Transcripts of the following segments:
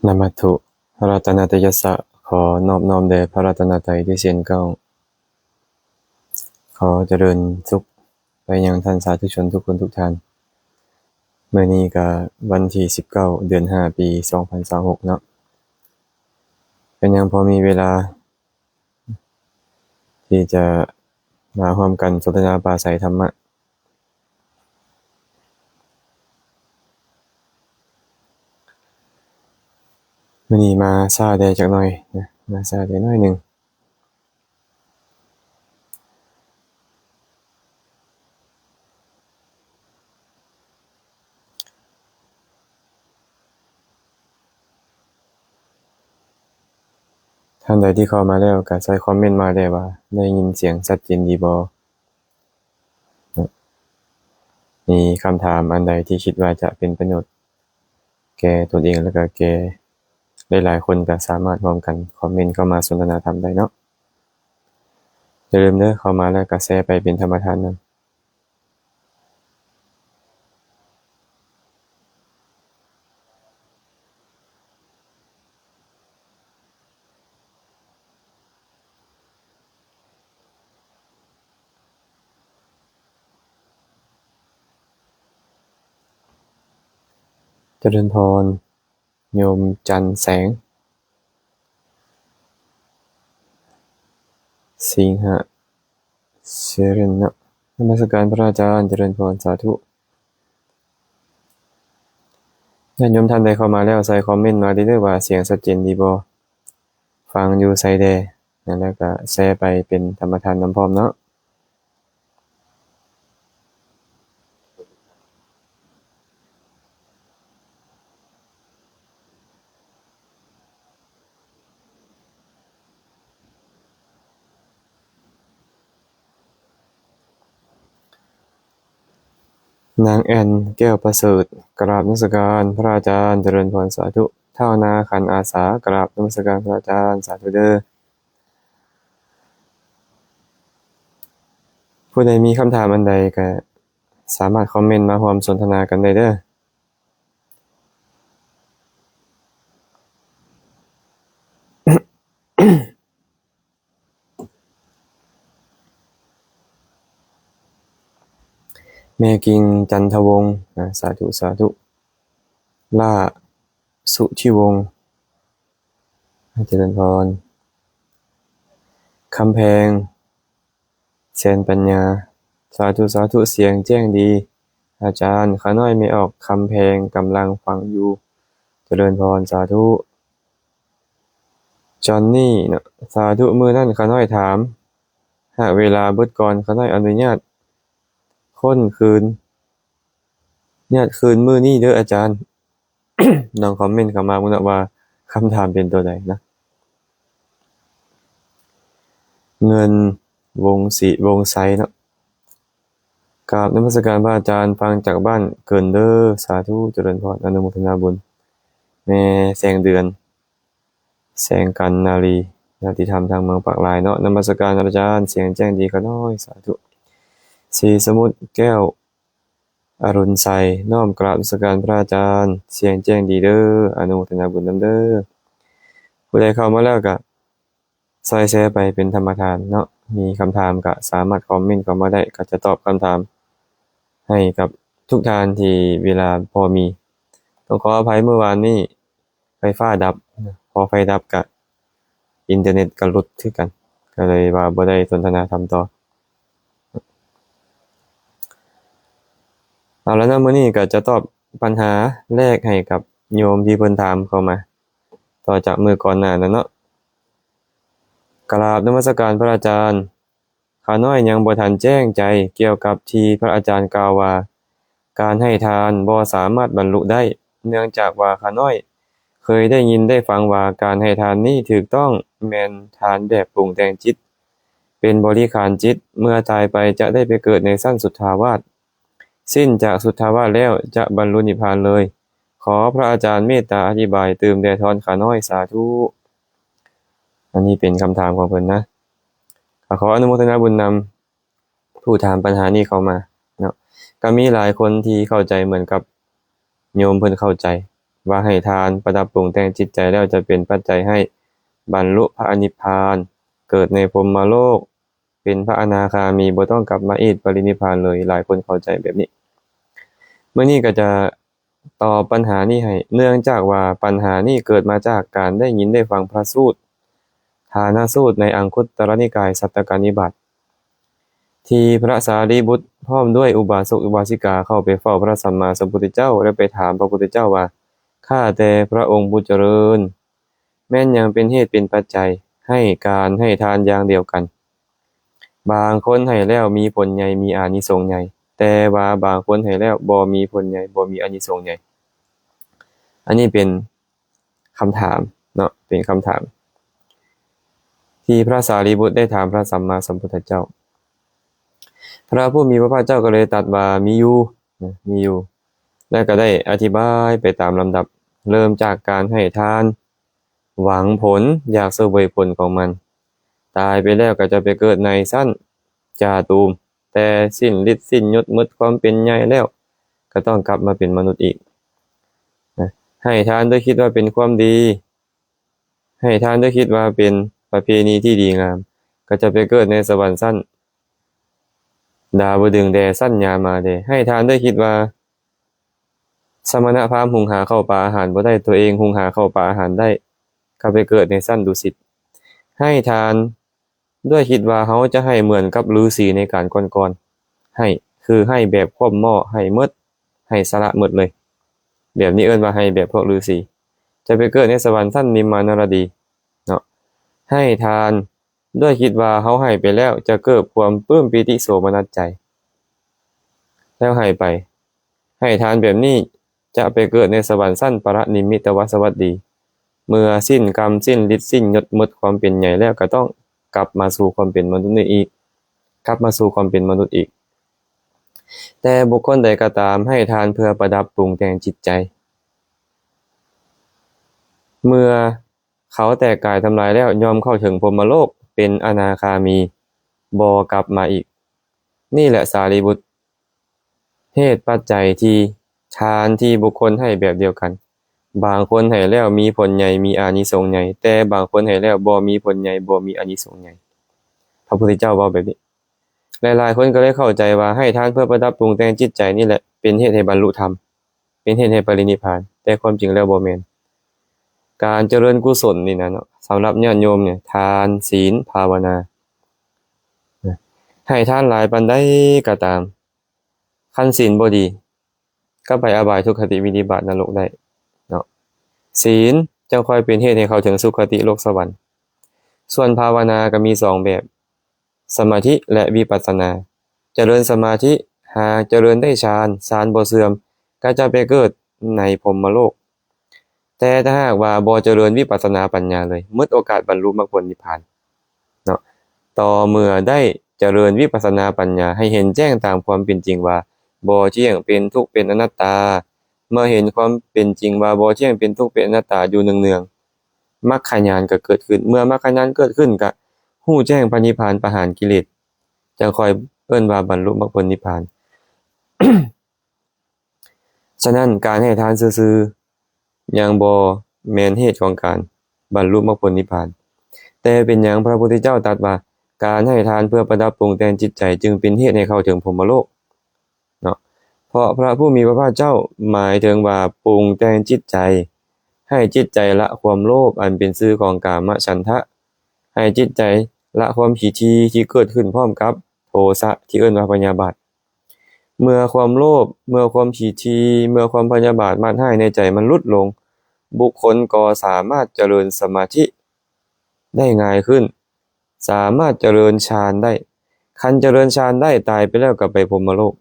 นะมัตถุพระรัตนตรัยสะขอนอบน้อมแด่พระรัตนตรัยด้วยเสียงก้าวขอเจริญสุขไปยังท่านสาธุชนทุกคนทุกท่านเมื่อนี้ก็วันที่19เดือน5ปี2026เนาะเป็นยังพอมีเวลาที่จะมาร่วมกันสนทนาปราศัยธรรมะมื่อนี้มาซาแดจักหน่อยนะมาซาแดน้อยหนึ่งท่านใดที่เข้ามาแล้วก็ใส่คอมเมนต์มาได้ว่าได้ยินเสียงชัดเจนดีบ่มีคำถามอันใดที่คิดว่าจะเป็นประโยชน์แก่ตนเองแล้วก็แก่หลายๆคนก็สามารถร่วมกันคอมเมนต์เข้ามาสนทนาธรรมได้เนาะอย่าลืมเด้อเข้ามาแล้วก็แชร์ไปเป็นธรรมทานนำเจริญพรโยมจันแสงสิงหะเชริญนะนมัสการพระอาจารย์เจริญพรสาธุญาติโยมท่านใดเข้ามาแล้วใส่คอมเมนต์มาได้เลยว่าเสียงชัดเจนดีบ่ฟังอยู่ไสแดแล้วก็แชร์ไปเป็นธรรมทานนำพร้อมเนาะนางแอนแก้วประเสริฐกราบนมัสการพระอาจารย์เจริญพรสาธุเท่านาขันอาสากราบนมัสการพระอาจารย์สาธุเด้อผู้ใดมีคำถามอันใดก็สามารถคอมเมนต์มาร่วมสนทนากันได้เด้อแม่กิ่งจันทวงศ์สาธุสาธุล่าสุธิวงศ์เจริญพรคำแพงแสนปัญญาสาธุสาธุเสียงแจ้งดีอาจารย์ขาน้อยไม่ออกคำแพงกำลังฟังอยู่เจริญพรสาธุจอนนี่นะสาธุมือนั่นขาน้อยถามหากเวลาเบิดก่อนขาน้อยอนุญาตค้นคืนญาติคืนมื้อนี้เด้ออาจารย์ ลองคอมเมนต์เข้ามาว่าคำถามเป็นตัวใดนะเงินวงศิวงไซเนาะกราบนมัสการพระอาจารย์ฟังจากบ้านเกินเด้อสาธุเจริญพรอนุโมทนาบุญแม่แสงเดือนแสงกันนาลีญาติธรรมทางเมืองปากลายเนาะนมัสการอาจารย์เสียงแจ้งดีขาน้อยสาธุศรีสมุทรแก้วอรุณไซน้อมกราบนมัสการพระอาจารย์เสียงแจ้งดีเด้ออนุโมทนาบุญนำเด้อผู้ใดเข้ามาแล้วก็ซอยแชร์ไปเป็นธรรมทานเนาะมีคำถามก็สามารถคอมเมนต์เข้ามาได้ก็จะตอบคำถามให้กับทุกท่านที่เวลาพอมีต้องขออภัยเมื่อวานนี้ไฟฟ้าดับพอไฟดับก็อินเทอร์เน็ตก็หลุดคือกันก็เลยว่าบ่ได้สนทนาธรรมต่อเอาแล้วนะมื้อนี้ก็จะตอบปัญหาแรกให้กับโยมที่เพิ่นถามเข้ามาต่อจากมื้อก่อนหน้านั้นเนาะกราบนมัสการพระอาจารย์ข้าน้อยยังบ่ทันแจ้งใจเกี่ยวกับที่พระอาจารย์กล่าวว่าการให้ทานบ่สามารถบรรลุได้เนื่องจากว่าข้าน้อยเคยได้ยินได้ฟังว่าการให้ทานนี้ถูกต้องแม่นทานแบบปรุงแต่งจิตเป็นบริขารจิตเมื่อตายไปจะได้ไปเกิดในสั้นสุทธาวาสสิ้นจากสุทธาวาสแล้วจะบรรลุนิพพานเลยขอพระอาจารย์เมตตาอธิบายเติมแด่ทอนข้าน้อยสาธุอันนี้เป็นคำถามของเพิ่นนะขออนุโมทนาบุญนำผู้ถามปัญหานี้เข้ามาเนาะก็มีหลายคนที่เข้าใจเหมือนกับโยมเพิ่นเข้าใจ ว่าให้ทานประดับปรุงแต่งจิตใจแล้วจะเป็นปัจจัยให้บรรลุพระนิพพานเกิดในพรหมโลกเป็นพระอนาคามีบ่ต้องกลับมาอีกปรินิพพานเลยหลายคนเข้าใจแบบนี้เมื่อนี้ก็จะตอบปัญหานี้ให้เนื่องจากว่าปัญหานี้เกิดมาจากการได้ยินได้ฟังพระสูตรฐานสูตรในอังคุตรนิกายสัตตกนิบาตที่พระสารีบุตรพร้อมด้วยอุบาสกอุบาสิกาเข้าไปเฝ้าพระสัมมาสัมพุทธเจ้าและไปถามพระพุทธเจ้าว่าข้าแต่พระองค์ผู้เจริญแม้นยังเป็นเหตุเป็นปัจจัยให้การให้ทานอย่างเดียวกันบางคนให้แล้วมีผลใหญ่มีอานิสงส์ใหญ่แต่ว่าบางคนให้แล้วบ่มีผลใหญ่บ่มีอานิสงส์ใหญ่อันนี้เป็นคำถามเนาะเป็นคำถามที่พระสารีบุตรได้ถามพระสัมมาสัมพุทธเจ้าพระผู้มีพระภาคเจ้าก็เลยตรัสว่ามีอยู่และก็ได้อธิบายไปตามลำดับเริ่มจากการให้ทานหวังผลอยากเสวยผลของมันตายไปแล้วก็จะไปเกิดในสั้นจาตูมแต่สิ้นฤทธิ์สิ้นยศหมดความเป็นใหญ่แล้วก็ต้องกลับมาเป็นมนุษย์อีกให้ทานด้วยคิดว่าเป็นความดีให้ทานด้วยคิดว่าเป็นประเพณีที่ดีงามก็จะไปเกิดในสวรรค์สั้นดาวดึงแดสั้นยามาเดให้ทานด้วยคิดว่าสมณพราหมณ์หุงหาข้าวปลาอาหารบ่ได้ตัวเองหุงหาข้าวปลาอาหารได้ก็ไปเกิดในสั้นดุสิตให้ทานด้วยคิดว่าเขาจะให้เหมือนกับฤาษีในการก่อนๆให้คือให้แบบควบหม้อให้หมดให้สละหมดเลยแบบนี้เอิ้นว่าให้แบบพวกฤาษีจะไปเกิดในสวรรค์สั้นนิมมานรดีเนาะให้ทานด้วยคิดว่าเขาให้ไปแล้วจะเกิดความปลื้มปีติโสมนัสใจแล้วให้ไปให้ทานแบบนี้จะไปเกิดในสวรรค์สั้นปรนิมมิตวสวัสดีเมื่อสิ้นกรรมสิ้นฤทธิ์สิ้นยศหมดความเป็นใหญ่แล้วก็ต้องกลับมาสู่ความเป็นมนุษย์อีกกลับมาสู่ความเป็นมนุษย์อีกแต่บุคคลใดก็ตามให้ทานเพื่อประดับปรุงแต่งจิตใจเมื่อเขาแตกกายทำลายแล้วยอมเข้าถึงพรหมโลกเป็นอนาคามีบ่กลับมาอีกนี่แหละสารีบุตรเหตุปัจจัยที่ทานที่บุคคลให้แบบเดียวกันบางคนให้แล้วมีผลใหญ่มีอานิสงส์ใหญ่แต่บางคนให้แล้วบ่มีผลใหญ่บ่มีอานิสงส์ใหญ่พระพุทธเจ้าบอกแบบนี้หลายๆคนก็เลยเข้าใจว่าให้ทานเพื่อประดับปรุงแต่งจิตใจนี่แหละเป็นเหตุให้บรรลุธรรมเป็นเหตุให้ปรินิพพานแต่ความจริงแล้วบ่แม่นการเจริญกุศลนี่นะเนาะสำหรับญาติโยมเนี่ยทานศีลภาวนาให้ทานหลายปานใดก็ตามคันศีลบ่ดีก็ไปอบายทุกขติวินิบาตนรกได้เนาะศีลจะค่อยเป็นเหตุให้เข้าถึงสุคติโลกสวรรค์ส่วนภาวนาก็มี2แบบสมาธิและวิปัสสนาเจริญสมาธิหากเจริญได้ฌานบ่เสื่อมก็จะไปเกิดในพรหมโลกแต่ถ้าหากว่าบ่เจริญวิปัสสนาปัญญาเลยหมดโอกาสบรรลุมรรคผลนิพพานเนาะต่อเมื่อได้เจริญวิปัสสนาปัญญาให้เห็นแจ้งตามความเป็นจริงว่าบ่เที่ยงเป็นทุกข์เป็นอนัตตาเมื่อเห็นความเป็นจริงว่าบ่เที่ยงเป็นทุกข์เป็นอนัตตาอยู่เนืองๆมรรคญาณก็เกิดขึ้นเมื่อมรรคญาณเกิดขึ้นก็ฮู้แจ้งพระนิพพานประหารกิเลสจะค่อยเอิ้นว่าบรรลุมรรคผลนิพพาน ฉะนั้นการให้ทานซื่อๆยังบ่แม่นเหตุของการบรรลุมรรคผลนิพพานแต่เป็นหยังพระพุทธเจ้าตรัสว่าการให้ทานเพื่อประดับปรุงแต่งจิตใจจึงเป็นเหตุให้เข้าถึงพรหมโลกเนาะเพราะพระผู้มีพระภาคเจ้าหมายถึงว่าปรุงแต่งจิตใจให้จิตใจละความโลภอันเป็นชื่อของกามฉันทะให้จิตใจละความขี้ถี่ที่เกิดขึ้นพร้อมกับโทสะที่เอิ้นว่าพยาบาทเมื่อความโลภเมื่อความขี้ถี่เมื่อความพยาบาทมาให้ในใจมันลดลงบุคคลก็สามารถเจริญสมาธิได้ง่ายขึ้นสามารถเจริญฌานได้คันเจริญฌานได้ตายไปแล้วก็ไปพรหมโลก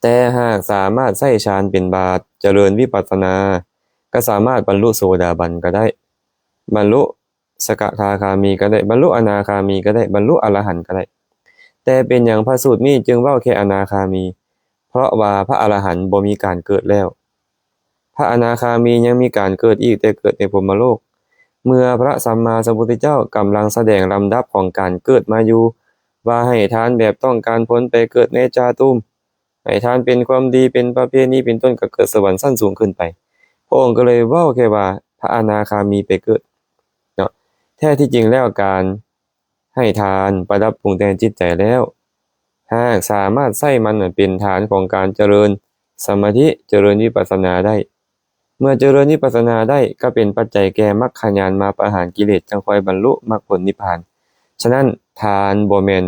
แต่หากสามารถใช้ฌานเป็นบาตรเจริญวิปัสสนาก็สามารถบรรลุโสดาบันก็ได้บรรลุสกทาคามีก็ได้บรรลุอนาคามีก็ได้บรรลุอรหันต์ก็ได้แต่เป็นอย่างพระสูตรนี้จึงเว้าแค่อนาคามีเพราะว่าพระอรหันต์บ่มีการเกิดแล้วพระอนาคามียังมีการเกิดอีกแต่เกิดในพรหมโลกเมื่อพระสัมมาสัมพุทธเจ้ากำลังแสดงลำดับของการเกิดมาอยู่ว่าให้ทานแบบต้องการพ้นไปเกิดในจาตุมให้ทานเป็นความดีเป็นประเพณีเป็นต้นก็เกิดสวรรค์สั้นสูงขึ้นไป พระองค์ก็เลยเว้าแค่ว่าพระอนาคามีไปเกิดเนาะแท้ที่จริงแล้วการให้ทานประดับปรุงแต่งจิตใจแล้วหากสามารถใช้มันเป็นฐานของการเจริญสมาธิเจริญวิปัสสนาได้เมื่อเจริญวิปัสสนาได้ก็เป็นปัจจัยแก่มรรคญาณมาประหารกิเลสจังค่อยบรรลุมรรคผลนิพพานฉะนั้นทานบ่แม่น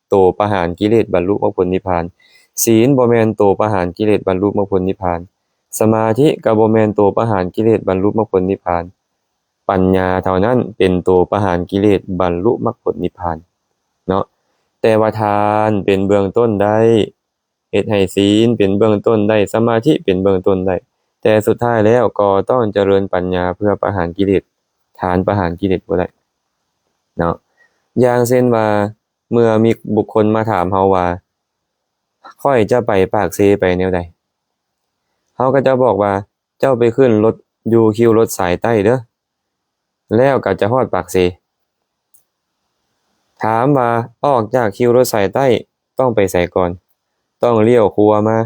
โตประหารกิเลสบรรลุมรรคผลนิพพานศีลบ่แม่นโตประหารกิเลสบรรลุมรรคผลนิพพานสมาธิก็บ่แม่นโตประหารกิเลสบรรลุมรรคผลนิพพานปัญญาเท่านั้นเป็นโตประหารกิเลสบรรลุมรรคผลนิพพานเนาะแต่ว่าทานเป็นเบื้องต้นได้เฮ็ดให้ศีลเป็นเบื้องต้นได้สมาธิเป็นเบื้องต้นได้แต่สุดท้ายแล้วก็ต้องเจริญปัญญาเพื่อประหารกิเลสทานประหารกิเลสบ่ได้เนาะอย่างเช่นว่าเมื่อมีบุคคลมาถามเฮาว่าข้อยจะไปปากเซไปแนวใดเฮาก็จะบอกว่าเจ้าไปขึ้นรถอยู่คิวรถสายใต้เด้อแล้วก็จะฮอดปากเซถามว่าออกจากคิวรถสายใต้ต้องไปไสก่อนต้องเลี้ยวขวามา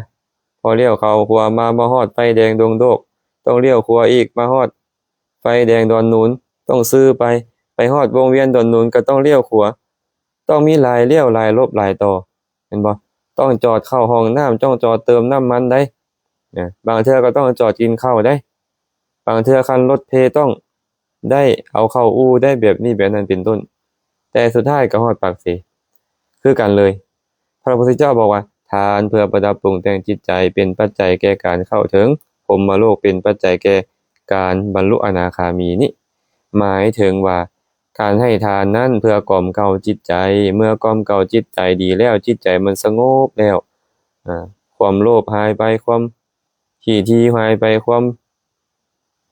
พอเลี้ยวเข้าขวามาฮอดไฟแดงดงโดกต้องเลี้ยวขวาอีกมาฮอดไฟแดงดอนนูนต้องซื้อไปฮอดวงเวียนดอนนูนก็ต้องเลี้ยวขวาต้องมีหลายเลี้ยวหลายลบหลายต่อเห็นบ่ต้องจอดเข้าห้องน้ำต้องจอดเติมน้ำมันได้บางเทื่อก็ต้องจอดกินข้าวได้บางเทื่อคันรถเพต้องได้เอาเข้าอู่ได้แบบนี้แบบนั้นเป็นต้นแต่สุดท้ายก็ฮอดปากเสียคือกันเลยพระพุทธเจ้าบอกว่าทานเพื่อประดับปรุงแต่งจิตใจเป็นปัจจัยแก่การเข้าถึงพรหมโลกเป็นปัจจัยแก่การบรรลุอนาคามีนี้หมายถึงว่าการให้ทานนั้นเพื่อกล่อมเกลาจิตใจเมื่อกล่อมเกลาจิตใจดีแล้วจิตใจมันสงบแล้วความโลภหายไปความขี้ถี่หายไปความ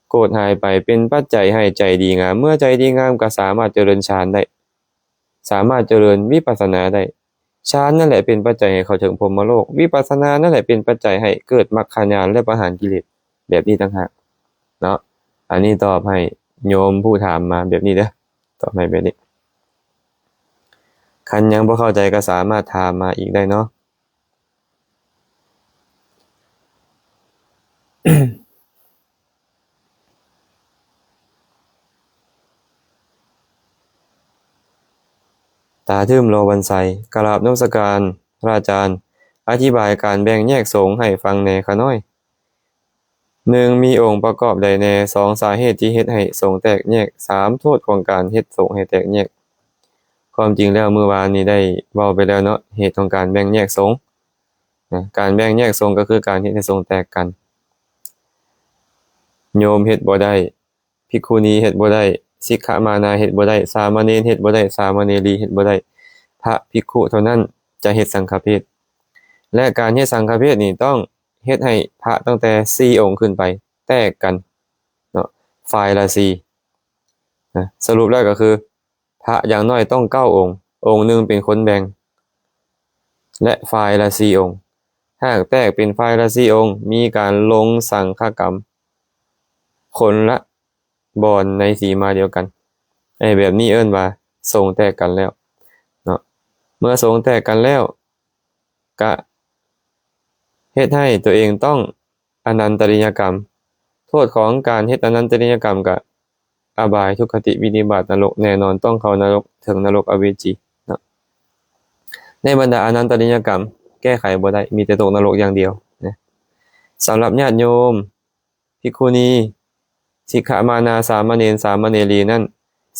โกรธหายไปเป็นปัจจัยให้ใจดีงามเมื่อใจดีงามก็สามารถเจริญฌานได้สามารถเจริญวิปัสสนาได้ฌานนั่นแหละเป็นปัจจัยให้เข้าถึงพรหมโลกวิปัสสนานั่นแหละเป็นปัจจัยให้เกิดมรรคญาณและประหารกิเลสแบบนี้ต่างหากเนาะอันนี้ตอบให้โยมผู้ถามมาแบบนี้เด้อตอบให้แบบนี้คันยังบ่เข้าใจก็สามารถถามมาอีกได้เนาะ ตาทึมโลวันไซกราบนมัสการพระอาจารย์อธิบายการแบ่งแยกสงฆ์ให้ฟังแหน่ค่ะน้อย1มีองค์ประกอบใดแน่2สาเหตุที่เฮ็ดให้สงฆ์แตกแยก3โทษของการเฮ็ดสงฆ์ให้แตกแยกความจริงแล้วเมื่อวานนี้ได้เว้าไปแล้วเนาะเหตุของการแบ่งแยกสงฆ์การแบ่งแยกสงฆ์ก็คือการเฮ็ดให้สงฆ์แตกกันโยมเฮ็ดบ่ได้ภิกขุณีเฮ็ดบ่ได้สิกขมานาเฮ็ดบ่ได้สามเณรเฮ็ดบ่ได้สามเณรีเฮ็ดบ่ได้พระภิกขุเท่านั้นจะเฮ็ดสังฆเพศและการเฮ็ดสังฆเพศนี่ต้องเฮ็ดให้พระตั้งแต่4องค์ขึ้นไปแตกกันเนาะฝ่ายละ4นะสรุปแล้วก็คือพระอย่างน้อยต้อง9องค์องค์หนึงเป็นคนแบ่งและฝ่ายละ4องค์หากแตกเป็นฝ่ายละ4องค์มีการลงสังฆกรรมคนละบ่อนในสีมาเดียวกันแบบนี้เอิ้นว่าสงฆ์แตกกันแล้วเนาะเมื่อสงฆ์แตกกันแล้วก็เฮ็ดให้ตัวเองต้องอนันตริยกรรมโทษของการเฮ็ดอนันตริยกรรมก็อบายทุกขติวินิบาตนรกแน่นอนต้องเข้านรกถึงนรกอเวจีเนาะในบรรดาอนันตริยกรรมแก้ไขบ่ได้มีแต่ตกนรกอย่างเดียวนะสำหรับญาติโยมภิกขุณีสิกขมานาสามเณรสามเณรีนั้น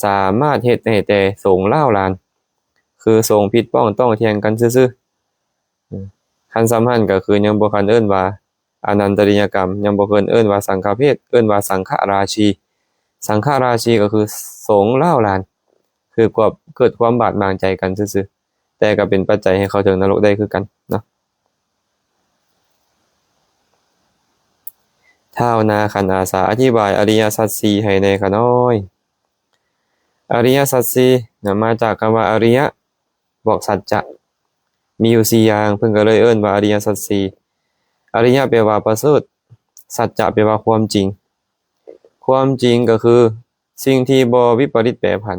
สามารถเฮ็ดให้แต่สงฆ์ล้าวลานคือสงฆ์ผิดป้องต้องเถียงกันซื่อๆคันสำคัญก็คือยังบ่คันเอิ้นว่าอนันตริยกรรมยังบ่เคินเอิ้นว่าสังฆเพศเอิ้นว่าสังฆราชีสังฆราชีก็คือสงฆ์ล้าวลานคือเกิดความบาดหมางใจกันซื่อๆแต่ก็เป็นปัจจัยให้เข้าถึงนรกได้คือกันเนาะท้าวนาขันอาสาอธิบายอริยสัจ4ให้แน่ค่ะน้อยอริยสัจ4มาจากคำว่าอริยะบอกสัจจะมีอยู่4อย่างเพิ่นก็เลยเอิ้นว่าอริยสัจ4อริยะแปลว่าประเสริฐสัจจะแปลว่าความจริงความจริงก็คือสิ่งที่บ่วิปริตแปรผัน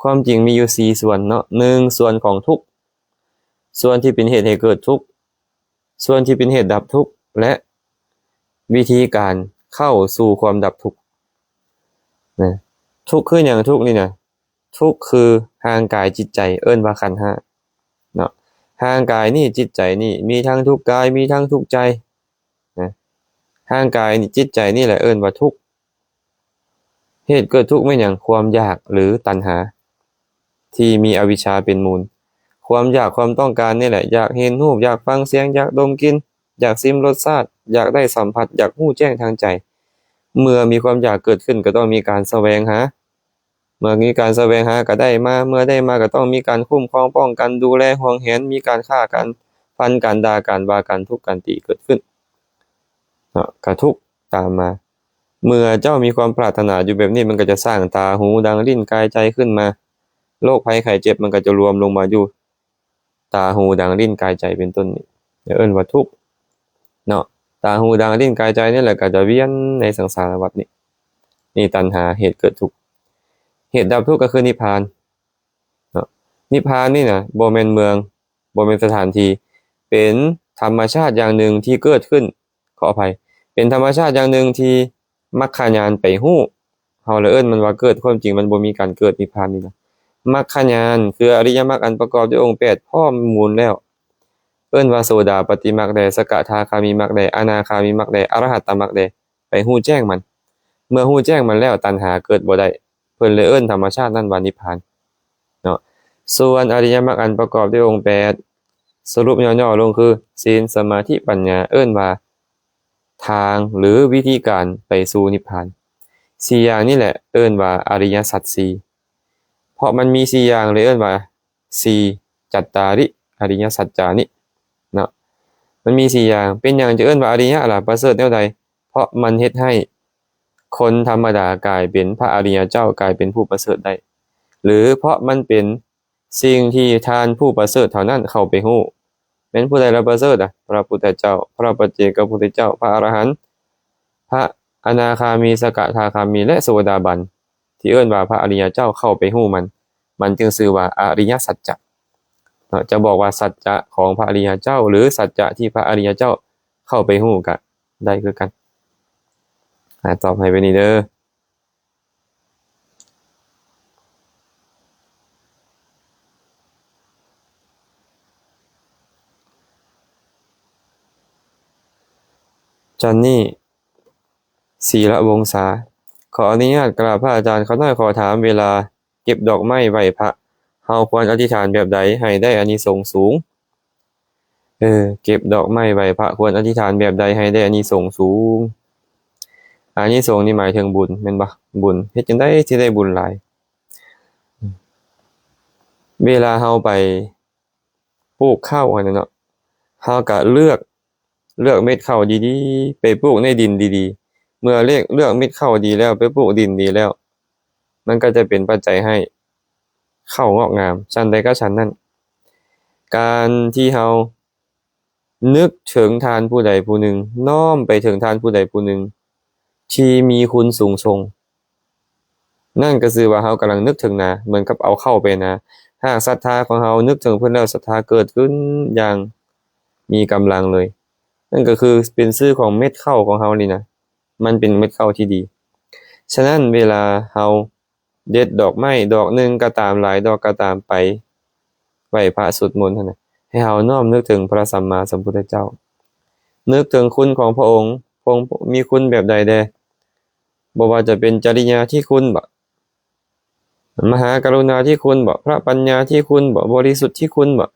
ความจริงมีอยู่4ส่วนเนาะ1ส่วนของทุกข์ส่วนที่เป็นเหตุให้เกิดทุกข์ส่วนที่เป็นเหตุดับทุกข์และวิธีการ เข้าสู่ความดับทุกข์นะทุกข์คืออย่างทุกข์นี่นะทุกข์คือห่างกายจิตใจเอิ้นว่าขันธ์ห้าเนาะห่างกายนี่จิตใจนี่มีทั้งทุกข์กายมีทั้งทุกข์ใจนะห่างกายนี่จิตใจนี่แหละเอิ้นว่าทุกข์เหตุเกิดทุกข์ไม่อย่างความอยากหรือตัณหาที่มีอวิชชาเป็นมูลความอยากความต้องการนี่แหละอยากเห็นรูปอยากฟังเสียงอยากดมกลิ่นอยากลิ้มรสชาติอยากได้สัมผัสอยากรู้แจ้งทางใจเมื่อมีความอยากเกิดขึ้นก็ต้องมีการแสวงหาเมื่อมีการแสวงหาก็ได้มาเมื่อได้มาก็ต้องมีการคุ้มครองป้องกันดูแลห่วงแหนมีการฆ่ากันฟันกันด่ากันว่ากันทุกข์กันตีเกิดขึ้นกระทุกข์ตามมาเมื่อเจ้ามีความปรารถนาอยู่แบบนี้มันก็จะสร้างตาหูดังลิ้นกายใจขึ้นมาโรคภัยไข้เจ็บมันก็จะรวมลงมาอยู่ตาหูดังลิ้นกายใจเป็นต้นนี่เอิ้นว่าทุกข์เนาะตาหูดังลิ้นกายใจนี่แหละก็จะเวียนในสังสารวัฏนี่ตัณหาเหตุเกิดทุกข์เหตุดับทุกข์ก็คือนิพพานเนาะนิพพานนี่นะบ่แม่นเมืองบ่แม่นสถานที่เป็นธรรมชาติอย่างหนึ่งที่เกิดขึ้นขออภัยเป็นธรรมชาติอย่างหนึ่งที่มรรคญาณไปฮู้เฮาเลยเอิ้นมันว่าเกิดความจริงมันบ่มีการเกิดนิพพานนี่นะมรรคญาณคืออริยมรรคอันประกอบด้วยองค์8พร้อมมูลแล้วเอิ้นว่าโสดาปัตติมรรคใดสกทาคามิมรรคใดอนาคามิมรรคใดอรหัตตมรรคใดไปฮู้แจ้งมันเมื่อฮู้แจ้งมันแล้วตัณหาเกิดบ่ได้เพิ่นเลยเอิ้นธรรมชาตินั้นว่านิพพานเนาะส่วนอริยมรรคอันประกอบด้วยองค์8สรุปย่อๆลงคือศีลสมาธิปัญญาเอิ้นว่าทางหรือวิธีการไปสู่นิพพาน4อย่างนี่แหละเอิ้นว่าอริยสัจ4เพราะมันมี4อย่างเลยเอิ้นว่า4จัตตาริอริยสัจจานิเนาะมันมี4อย่างเป็นอย่างจะเอิ้นว่าอริยะล่ะประเสริฐแนวใดเพราะมันเฮ็ดให้คนธรรมดากลายเป็นพระอริยเจ้ากลายเป็นผู้ประเสริฐได้หรือเพราะมันเป็นสิ่งที่ทานผู้ประเสริฐเท่านั้นเข้าไปฮู้เป็นผู้ใดละประเสริฐพระพุทธเจ้าพระปัจเจกพุทธเจ้าพระอรหันต์พระอนาคามีสกทาคามีและโสดาบันที่เอิ้นว่าพระอริยเจ้าเข้าไปฮู้มันจึงชื่อว่าอริยสัจจะจะบอกว่าสัจจะของพระอริยเจ้าหรือสัจจะที่พระอริยเจ้าเข้าไปฮู้กันได้คือกันตอบให้ไปนี่เด้อจันนี่ศีละวงศาขออนุญาตกราบพระอาจารย์เขาหน่อยขอถามเวลาเก็บดอกไม้ไหว้พระเฮาควรอธิษฐานแบบใดให้ได้อานิสงส์สูงเก็บดอกไม้ไหว้พระควรอธิษฐานแบบใดให้ได้อานิสงส์สูงอานิสงส์นี่หมายถึงบุญแม่นบ่บุญเฮ็ดจังได๋สิได้บุญหลายเวลาเฮาไปปลูกข้าวอันนั้นเนาะเฮาก็เลือกเม็ดข้าวดีๆไปปลูกในดินดีๆเมื่อเลือกเม็ดข้าวดีแล้วไปปลูกดินดีแล้วมันก็จะเป็นปัจจัยให้ข้าวงอกงามชั้นใดก็ชั้นนั้นการที่เฮานึกถึงทานผู้ใดผู้หนึ่งน้อมไปถึงทานผู้ใดผู้หนึ่งที่มีคุณสูงส่งนั่นก็คือว่าเฮากำลังนึกถึงนะเหมือนกับเอาเข้าไปนะหากศรัทธาของเฮานึกถึงเพิ่นแล้วศรัทธาเกิดขึ้นอย่างมีกำลังเลยนั่นก็คือเป็นชื่อของเม็ดข้าวของเฮานี่นะมันเป็นเม็ดข้าวที่ดีฉะนั้นเวลาเฮาเด็ดดอกไม้ดอกหนึ่งก็ตามหลายดอกก็ตามไปไหว้พระสวดมนต์นั่นน่ะให้เฮาน้อมนึกถึงพระสัมมาสัมพุทธเจ้านึกถึงคุณของพระองค์มีคุณแบบใดแดบ่ว่าจะเป็นจริยาที่คุณบ่มหากรุณาที่คุณบ่พระปัญญาที่คุณบ่บริสุทธิ์ที่คุณบ่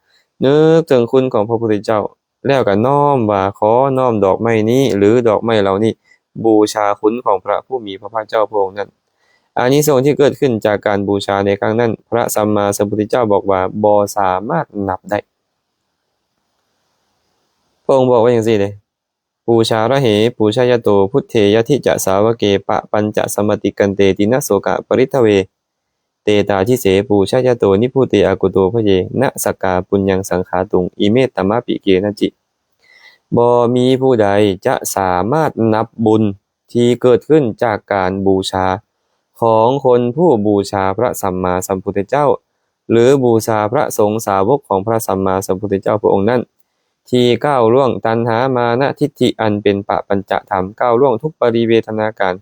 นึกถึงคุณของพระพุทธเจ้าแล้วก็น้อมว่าขอน้อมดอกไม้นี้หรือดอกไม้เหล่านี้บูชาคุณของพระผู้มีพระภาคเจ้าพระองค์นั้นอานิสงส์ที่เกิดขึ้นจากการบูชาในครั้งนั้นพระสัมมาสัมพุทธเจ้าบอกว่าบ่สามารถนับได้พระองค์บอกว่าจังซี่เด้ปูชาระเหปูชายโตพุทเทยทิจะสาวเกปะปัญจสมติกันเตตินะโสกะปริทเวเตตาทิเสปูชายโตนิพุเตอากุโตพะเยนะสกกาปุญญังสังขาตุงอิเมตตมะปิเกนะจิบ่มีผู้ใดจะสามารถนับบุญที่เกิดขึ้นจากการบูชาของคนผู้บูชาพระสัมมาสัมพุทธเจ้าหรือบูชาพระสงฆ์สาวกของพระสัมมาสัมพุทธเจ้าพระองค์นั้น ที่ก้าวล่วงตัณหามานะทิฏฐิอันเป็นปะปัญจธรรมก้าวล่วงทุกปริเวทนาการ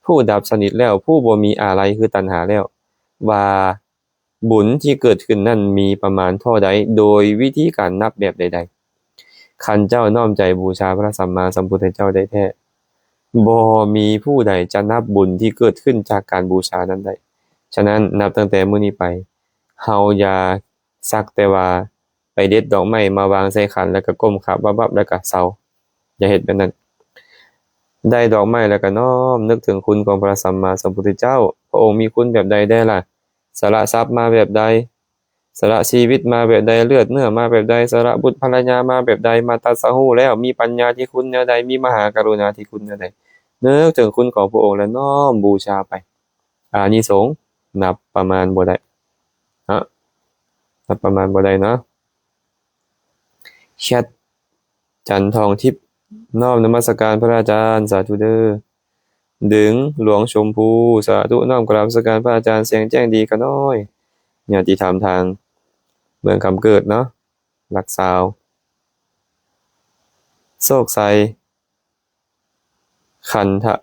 ผู้ดับสนิทแล้วผู้บ่มีอะไรคือตัณหาแล้วว่าบุญที่เกิดขึ้นนั่นมีประมาณเท่าใดโดยวิธีการนับแบบใดๆคันเจ้าน้อมใจบูชาพระสัมมาสัมพุทธเจ้าได้แท้บ่มีผู้ใดจะนับบุญที่เกิดขึ้นจากการบูชานั้นได้ฉะนั้นนับตั้งแต่มื้อนี้ไปเฮาอย่าสักแต่ว่าไปเด็ดดอกไม้มาวางใส่ขันแล้วก็ก้มขับวับๆแล้วก็เซาอย่าเฮ็ดแบบนั้นได้ดอกไม้แล้วก็น้อมนึกถึงคุณของพระสัมมาสัมพุทธเจ้าพระองค์มีคุณแบบใดได้ล่ะสละทรัพย์มาแบบใดสละชีวิตมาแบบใดเลือดเนื้อมาแบบใดสละบุตรภรรยามาแบบใดมาตรัสรู้แล้วมีปัญญาที่คุณแนวใดมีมหากรุณาที่คุณแนวใดนึกถึงคุณของพระองค์และน้อมบูชาไปอานิสงส์นับประมาณบ่ได้นับประมาณบ่ได้เนาะแชทจันทองทิพย์น้อมนมัสการพระอาจารย์สาธุเด้อดึงหลวงชมพูสาธุน้อมกราบนมัสการพระอาจารย์เสียงแจ้งดีกันน้อยญาติธรรมทางเมืองคำเกิดเนาะหลักสาวโศกไซคันทะ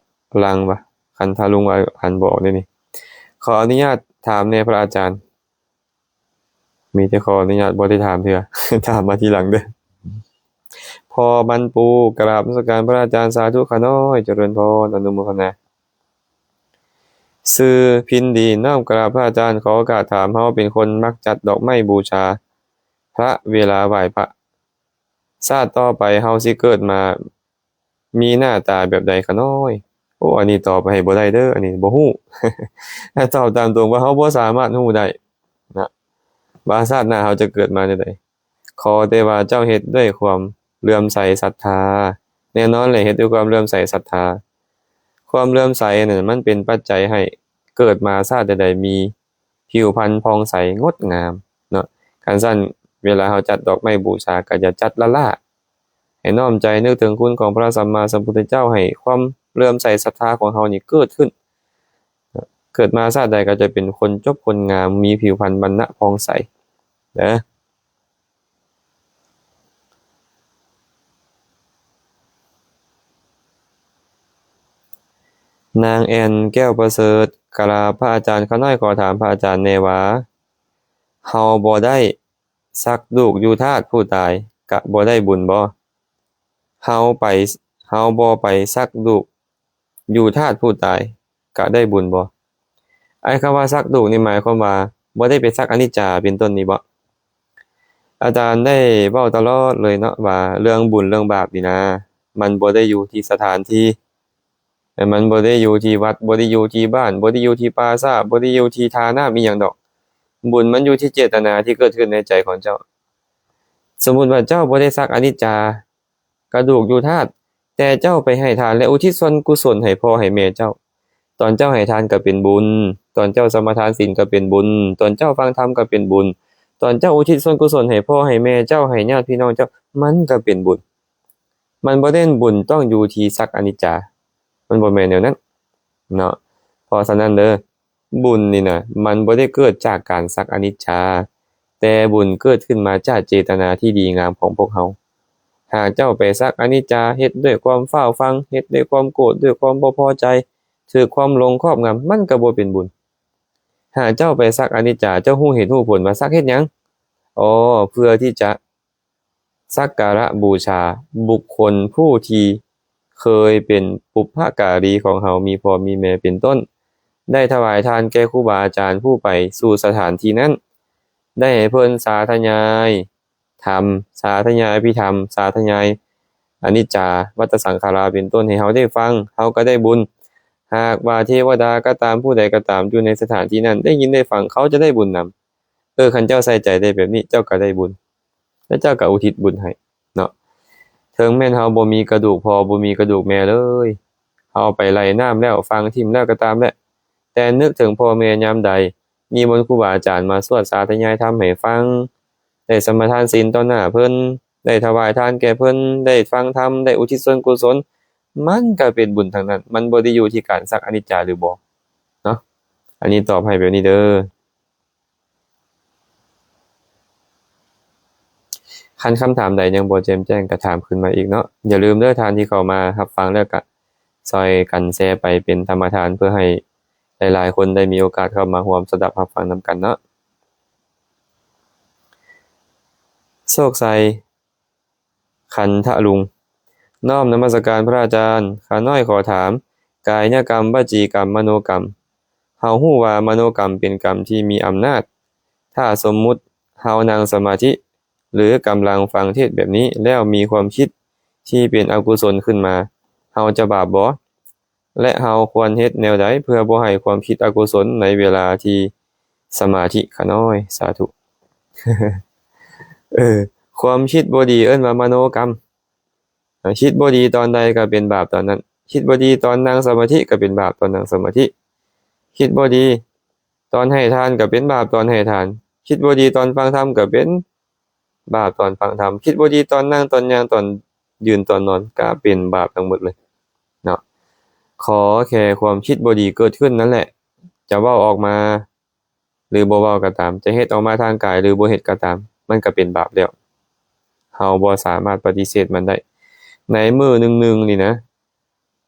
ลังปะคันทะลุงอันบอกนี่ขออนุญาตถามในพระอาจารย์มีแต่ขออนุญาตบ่ได้ถามเถื่อ ถามมาทีหลังเด้อพอบรรปูกราบนมัสการพระอาจารย์สาธุขาน้อยเจริญพรอนุโมทนาซื้อพินดีน้อมกราบพระอาจารย์ขอโอกาสถามเฮาเป็นคนมักจัดดอกไม้บูชาพระเวลาไหว้พระชาติต่อไปเฮาสิเกิดมามีหน้าตาแบบใดขาน้อยโอ้อันนี้ตอบไปให้บ่ได้เด้ออันนี้บ่ฮู้ ถ้าตอบตามตรงว่าเฮาบ่สามารถฮู้ได้นะว่าชาติหน้าเฮาจะเกิดมาจังไดขอแต่ว่าเจ้าเฮ็ดด้วยความเลื่อมใสศรัทธาแน่นอนเลยเฮ็ดด้วยความเลื่อมใสศรัทธาความเลื่อมใสนั่นมันเป็นปัจจัยให้เกิดมาชาติใดๆมีผิวพรรณผ่องใสงดงามเนาะคันซั่นเวลาเฮาจัดดอกไม้บูชาก็อย่าจัดละล่าให้น้อมใจนึกถึงคุณของพระสัมมาสัมพุทธเจ้าให้ความเลื่อมใสศรัทธาของเฮานี่เกิดขึ้นเกิดมาชาติใดก็จะเป็นคนจบคนงามมีผิวพรรณบรรณะผ่องใสนะนางแอนแก้วประเสริฐกราบพระอาจารย์ข้าน้อยขอถามพระอาจารย์แน่ว่าเฮาบ่ได้ซักลูกอยู่ทาสผู้ตายกะบ่ได้บุญบ่เฮาไปเฮาบ่ไปซักลูกอยู่ทาสผู้ตายกะได้บุญบ่ไอ้คำว่าซักลูกนี่หมายความว่าบ่ได้ไปซักอนิจจาเป็นต้นนี่บ่อาจารย์ได้เว้าตลอดเลยเนาะว่าเรื่องบุญเรื่องบาปนี่นะมันบ่ได้อยู่ที่สถานที่แต่มันบ่ได้อยู่ที่วัดบ่ได้อยู่ที่บ้านบ่ได้อยู่ที่ปราสาทบ่ได้อยู่ที่ทาน้ำอีหยังดอกบุญมันอยู่ที่เจตนาที่เกิดขึ้นในใจของเจ้าสมมุติว่าเจ้าบ่ได้ซักอนิจจากระดูกอยู่ธาตุแต่เจ้าไปให้ทานและอุทิศส่วนกุศลให้พ่อให้แม่เจ้าตอนเจ้าให้ทานก็เป็นบุญตอนเจ้าสมาทานศีลก็เป็นบุญตอนเจ้าฟังธรรมก็เป็นบุญตอนเจ้าอุทิศส่วนกุศลให้พ่อให้แม่เจ้าให้ญาติพี่น้องเจ้ามันก็เป็นบุญมันบ่ได้บุญต้องอยู่ที่ซักอนิจจามันบ่แม่นแนวนั้นเนาะเพราะฉะนั้นเด้อบุญนี่น่ะมันบ่ได้เกิดจากการซักอนิจจาแต่บุญเกิดขึ้นมาจากเจตนาที่ดีงามของพวกเฮาหากเจ้าไปซักอนิจจาเฮ็ดด้วยความฟ้าวฟังเฮ็ดด้วยความโกรธด้วยความบ่พอใจถูกความหลงครอบงำมันก็บ่เป็นบุญหากเจ้าไปซักอนิจจาเจ้าฮู้เหตุฮู้ผลว่าซักเฮ็ดหยังอ๋อเพื่อที่จะสักการะบูชาบุคคลผู้ที่เคยเป็นปุพพการีของเฮามีพ่อมีแม่เป็นต้นได้ถวายทานแก่ครูบาอาจารย์ผู้ไปสู่สถานที่นั้นได้ให้เพิ่นสาธยายธรรมสาธยายอภิธรรมสาธยายอนิจจาวัฏสังขาราเป็นต้นให้เฮาได้ฟังเฮาก็ได้บุญหากว่าเทวดาก็ตามผู้ใดก็ตามอยู่ในสถานที่นั้นได้ยินได้ฟังเขาจะได้บุญนำคันเจ้าใส่ใจได้แบบนี้เจ้าก็ได้บุญและเจ้าก็อุทิศบุญให้เนาะถึงแม้นเฮาบ่มีกระดูกพ่อบ่มีกระดูกแม่เลยเฮาไปไล่น้ำแล้วฟังทิ่มแล้วก็ตามแหละแต่นึกถึงพ่อแม่ยามใดนิมนต์ครูบาอาจารย์มาสวดสาธยายธรรมให้ฟังได้สมาทานศีลต่อหน้าเพิ่นได้ถวายทานแก่เพิ่นได้ฟังธรรมได้อุทิศส่วนกุศลมันก็เป็นบุญทั้งนั้นมันบ่ได้อยู่ที่การซักอนิจจาหรือบ่เนาะอันนี้ตอบให้แบบนี้เด้อ คันคำถามใดยังบ่แจ่มแจ้งก็ถามขึ้นมาอีกเนาะอย่าลืมเด้อทานที่เข้ามารับฟังแล้วก็ซอยกันแชร์ไปเป็นธรรมทานเพื่อให้หลายๆคนได้มีโอกาสเข้ามาร่วมสดับรับฟังนำกันเนาะโชคไสขันทะลุงน้อมนมัสการพระอาจารย์ข้าน้อยขอถามกายกรรมวจีกรรมมโนกรรมเฮาฮู้ว่ามโนกรรมเป็นกรรมที่มีอำนาจถ้าสมมุติเฮานั่งสมาธิหรือกำลังฟังเทศน์แบบนี้แล้วมีความคิดที่เป็นอกุศลขึ้นมาเฮาจะบาปบ่และเฮาควรเฮ็ดแนวใดเพื่อบ่ให้ความคิดอกุศลในเวลาที่สมาธิข้าน้อยสาธุ ความคิดบ่ดีเอิ้นว่ามโนกรรมคิดบ่ดีตอนใดก็เป็นบาปตอนนั้นคิดบ่ดีตอนนั่งสมาธิก็เป็นบาปตอนนั่งสมาธิคิดบ่ดีตอนให้ทานก็เป็นบาปตอนให้ทานคิดบ่ดีตอนฟังธรรมก็เป็นบาปตอนฟังธรรมคิดบ่ดีตอนนั่งตอนย่างตอนยืนตอนนอนก็เป็นบาปทั้งหมดเลยเนาะขอแค่ความคิดบ่ดีเกิดขึ้นนั่นแหละจะเว้าออกมาหรือบ่เว้าก็ตามจะเฮ็ดออกมาทางกายหรือบ่เฮ็ดก็ตามมันก็เป็นบาปแล้วเฮาบ่สามารถปฏิเสธมันได้ในมื้อหนึ่งๆนี่นะ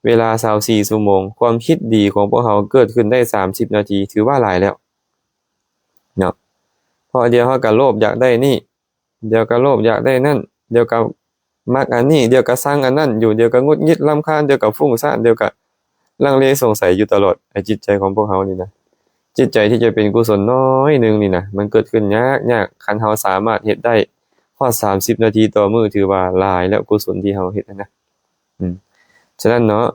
เวลา24ชั่วโมงความคิดดีของพวกเราเกิดขึ้นได้30นาทีถือว่าหลายแล้วเนาะเพราะเดี๋ยวเราก็โลภอยากได้นี่เดี๋ยวก็โลภอยากได้นั่นเดี๋ยวก็มักอันนี้เดี๋ยวก็ชังอันนั้นอยู่เดี๋ยวก็หงุดหงิดรำคาญเดี๋ยวก็ฟุ้งซ่านเดี๋ยวก็ลังเลสงสัยอยู่ตลอดไอ้จิตใจของพวกเรานี่นะจิตใจที่จะเป็นกุศลน้อยนึงนี่นะมันเกิดขึ้นยากคันเราสามารถเฮ็ดได้ฮอด30นาทีต่อมื้อถือว่าหลายแล้วกุศลที่เราเฮ็ดนะฉะนั้นเนาะ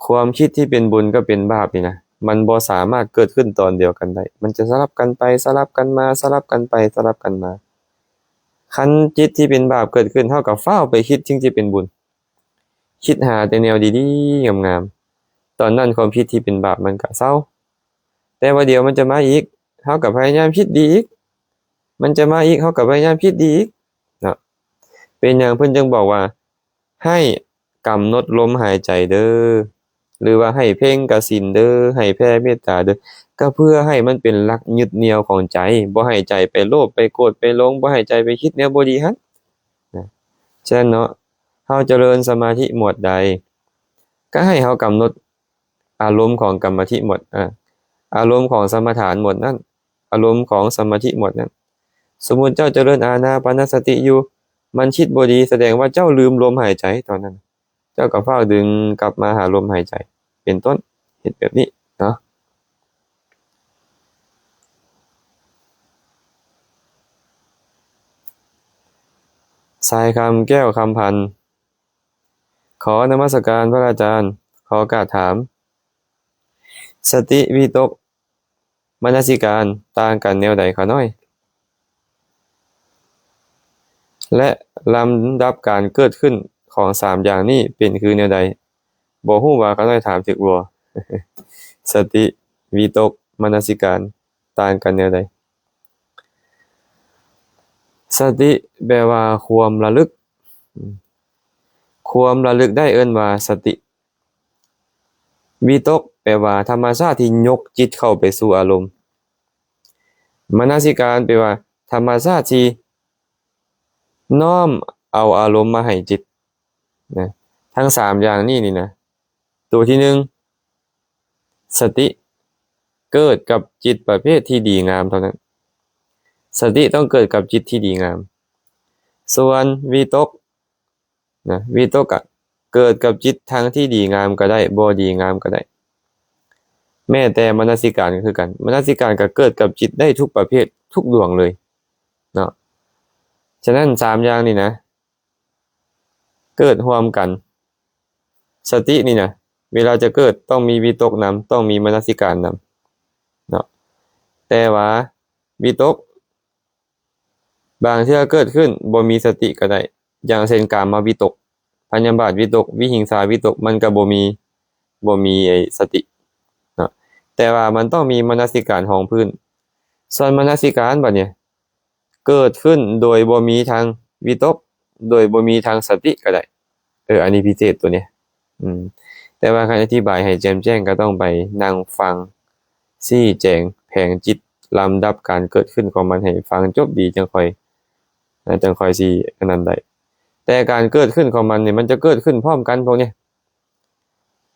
ความคิดที่เป็นบุญก็เป็นบาปนี่นะมันบ่สามารถเกิดขึ้นตอนเดียวกันได้มันจะสลับกันไปสลับกันมาสลับกันไปสลับกันมาคันจิตที่เป็นบาปเกิดขึ้นเท่ากับฟ้าวไปคิดสิ่งที่เป็นบุญคิดหาแต่แนวดีๆงามๆตอนนั้นความคิดที่เป็นบาปมันก็เศร้าแต่ว่าเดี๋ยวมันจะมาอีกเฮาก็พยายามคิดดีอีกมันจะมาอีกเฮาก็พยายามคิดดีอีกเนาะเป็นหยังเพิ่นจึงบอกว่าให้กำหนดลมหายใจเด้อหรือว่าให้เพ่งกสิณเด้อให้แผ่เมตตาเด้อก็เพื่อให้มันเป็นหลักยึดเหนี่ยวของใจบ่ให้ใจไปโลภไปโกรธไปหลงบ่ให้ใจไปคิดแนวบ่ดีหั่นนะฉะนั้นเนาะเฮาเจริญสมาธิหมวดใดก็ให้เฮากำหนดอารมณ์ของกรรมฐิหมวดอารมณ์ของสมถานหมวดนั้นอารมณ์ของสมาธิหมวดนั้นสมมุติเจ้าเจริญอานาปานสติอยู่มันคิดบ่ดีแสดงว่าเจ้าลืมลมหายใจตอนนั้นเจ้าก็เฝ้าดึงกลับมาหาลมหายใจเป็นต้นเฮ็ดแบบนี้เนาะทรายคำแก้วคำพันธ์ขอนมัสการพระอาจารย์ขอโอกาสถามสติวิตกมนสิการต่างกันแนวใดคะน้อยและลำดับการเกิดขึ้นของ3อย่างนี้เป็นคือแนวใดบ่ฮู้ว่าคะน้อยถามถึกบ่ สติวิตกมนสิการต่างกันแนวใดสติแปลว่าความระลึกความระลึกได้เอิ้นว่าสติวิตกแปลว่าธรรมชาติที่ยกจิตเข้าไปสู่อารมณ์มนสิการแปลว่าธรรมชาติที่น้อมเอาอารมณ์มาให้จิตนะทั้ง3อย่างนี้นี่นะตัวที่1สติเกิดกับจิตประเภทที่ดีงามเท่านั้นสติต้องเกิดกับจิตที่ดีงามส่วนวิตกนะวิตกอะเกิดกับจิตทางที่ดีงามก็ได้บ่ดีงามก็ได้แม้แต่มนสิการก็คือกันมนสิการก็เกิดกับจิตได้ทุกประเภททุกดวงเลยเนาะฉะนั้น3อย่างนี่นะเกิดร่วมกันสตินี่นะเวลาจะเกิดต้องมีวิตกนำต้องมีมนสิการนำเนาะแต่ว่าวิตกบางเทื่อเกิดขึ้นบ่มีสติก็ได้อย่างเช่นกามวิตกพยาบาทวิตกวิหิงสาวิตกมันก็บ่มีไอ้สติเนาะแต่ว่ามันต้องมีมนสิการของพื้นส่วนมนสิการบัดเนี่ยเกิดขึ้นโดยบ่มีทางวิตกโดยบ่มีทางสติก็ได้อันนี้พิเศษตัวเนี้ยแต่ว่าการอธิบายให้แจ่มแจ้งก็ต้องไปนั่งฟังชี้แจงแผงจิตลำดับการเกิดขึ้นของมันให้ฟังจบดีจังค่อย จังค่อยสิอันนั้นได้แต่การเกิดขึ้นของมันเนี่ยมันจะเกิดขึ้นพร้อมกันพวกเนี้ย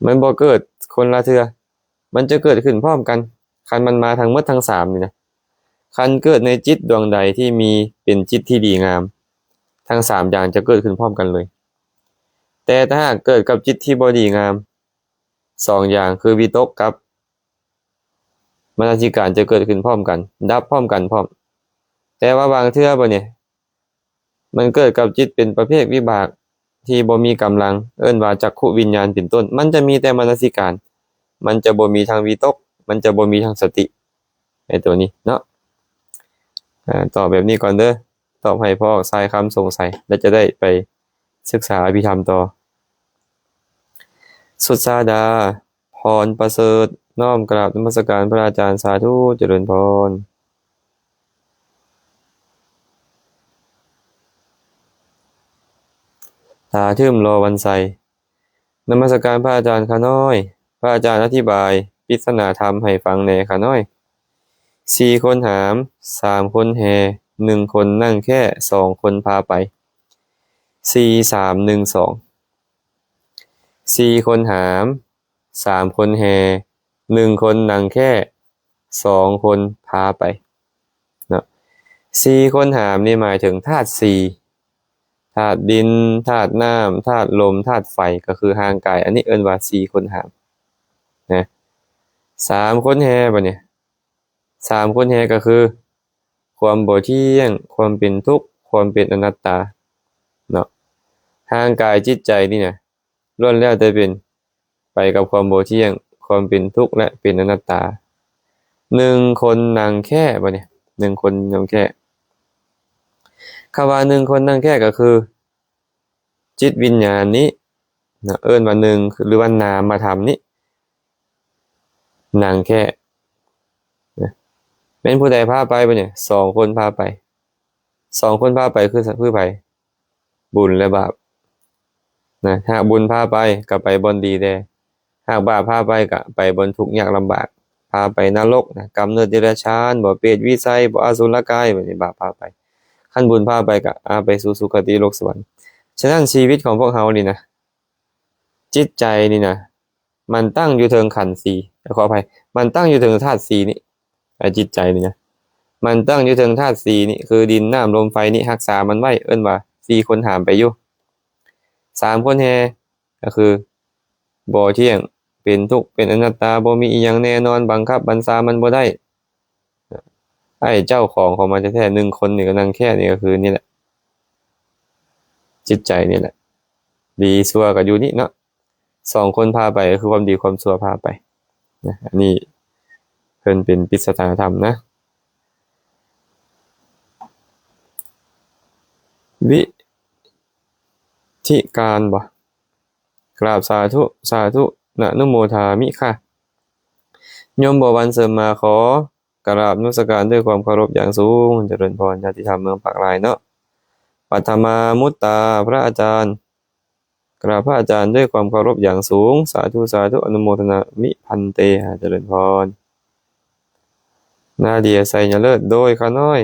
มันบ่เกิดคนละเทื่อมันจะเกิดขึ้นพร้อมกันคันมันมาทั้งหมดทั้งสามนี่นะคันเกิดในจิตดวงใดที่มีเป็นจิตที่ดีงามทั้งสามอย่างจะเกิดขึ้นพร้อมกันเลยแต่ถ้าเกิดกับจิตที่บ่ดีงามสองอย่างคือวิตกกับมนสิการจะเกิดขึ้นพร้อมกันดับพร้อมกันพร้อมแต่ว่าบางเทื่อบ่เนี่ยมันเกิดกับจิตเป็นประเภทวิบากที่บ่มีกำลังเอิ้นว่าจักขุวิญญาณเป็นต้นมันจะมีแต่มนสิการมันจะบ่มีทางวิตกมันจะบ่มีทางสติไอ้ตัวนี้เนาะตอบแบบนี้ก่อนเด้อตอบให้พ่อคลายคำสงสัยและจะได้ไปศึกษาอภิธรรมต่อสุดสาดาพรประเสริฐน้อมกราบนมัสการพระอาจารย์สาธุเจริญพรตาทึมรอวันใสนมัสการพระอาจารย์ขาน้อยพระอาจารย์อธิบายปริศนาธรรมให้ฟังแหน่ขาน้อย4 คนหาม3 คนแห่1 คนนั่งแค่2 คนพาไป4 3 1 2 4 คนหาม3 คนแห่1 คนนั่งแค่2 คนพาไปเนาะ4 คนหามนี่หมายถึงธาตุ4ธาตุดินธาตุน้ำธาตุลมธาตุไฟก็คือร่างกายอันนี้เอิ้นว่า4 คนหามนะ3 คนแห่บัดเนี่ย3 คนแห่ก็คือความบ่เที่ยงความเป็นทุกข์ความเป็นอนัตตาเนาะร่างกายจิตใจนี่นะล้วนแล้วแต่เป็นไปกับความบ่เที่ยงความเป็นทุกข์และเป็นอนัตตา1 คนนั่งแค่บัดเนี่ย1 คนนั่งแค่คำว่า1 คนนั่งแค่ก็คือจิตวิญญาณนี้นะเอิ้นว่า1หรือว่านามธรรมนี้นั่งแค่เป็นผู้ใดพาไปบัดเนี่ย2 คนพาไป2 คนพาไปคือไผบุญและบาปนะหากบุญพาไปก็ไปบนดีแท้หากบาปพาไปก็ไปบนทุกข์ยากลำบากพาไปนรกนะกำเนิดเดรัจฉานบ่เปรตวิสัยบ่อสุรกายบัดนี้บาปพาไปคันบุญพาไปก็ไปสู่สุคติโลกสวรรค์ฉะนั้นชีวิตของพวกเฮานี่นะจิตใจนี่นะมันตั้งอยู่เทิงขันธ์4ขออภัยมันตั้งอยู่เทิงธาตุ4นี่จิตใจนี่นะมันตั้งอยู่เทิงธาตุ4นี่คือดินน้ำลมไฟนี่รักษามันไว้เอิ้นว่า4 คนหามไปอยู่3 คนแห่ก็คือบ่เที่ยงเป็นทุกข์เป็นอนัตตาบ่มีอิหยังแน่นอนบังคับบัญชามันบ่ได้เจ้าของมันแท้ๆ1 คนนี่ก็นั่งแค่นี่ก็คือนี่แหละจิตใจนี่แหละดีชั่วก็อยู่นี่เนาะ2 คนพาไปก็คือความดีความชั่วพาไปนะอันนี้เพิ่นเป็นปริศนาธรรมนะวิธีการบ่กราบสาธุสาธุนะนุโมทามิค่ะโยมบ่วันเสริมมาขอกราบนมัสการด้วยความเคารพอย่างสูงเจริญพรญาติธรรมเมืองปากลายเนาะปัทมามุตตาพระอาจารย์กราบพระอาจารย์ด้วยความเคารพอย่างสูงสาธุสาธุอนุโมทนามิพันเตเจริญพรนาเดียไซยเลิศโดยขาน้อย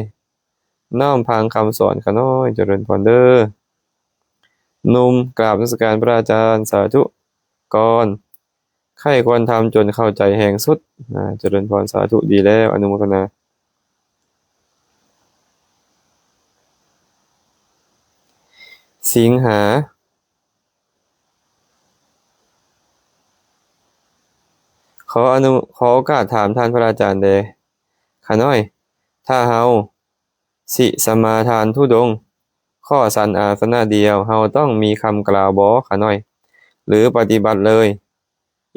น้อมพังคำสอนขาน้อยเจริญพรเด้อนุ่มกราบนมัสการพระอาจารย์สาธุก่อนใครควรทำจนเข้าใจแห่งสุดเจริญพรสาธุดีแล้วอนุโมทนาสิงหาขอโอกาสถามท่านพระอาจารย์เดขาน้อยถ้าเฮาสิสมาทานธุดงค์ข้อสันอาสนะเดียวเฮาต้องมีคำกล่าวบ่ขาน้อยหรือปฏิบัติเลย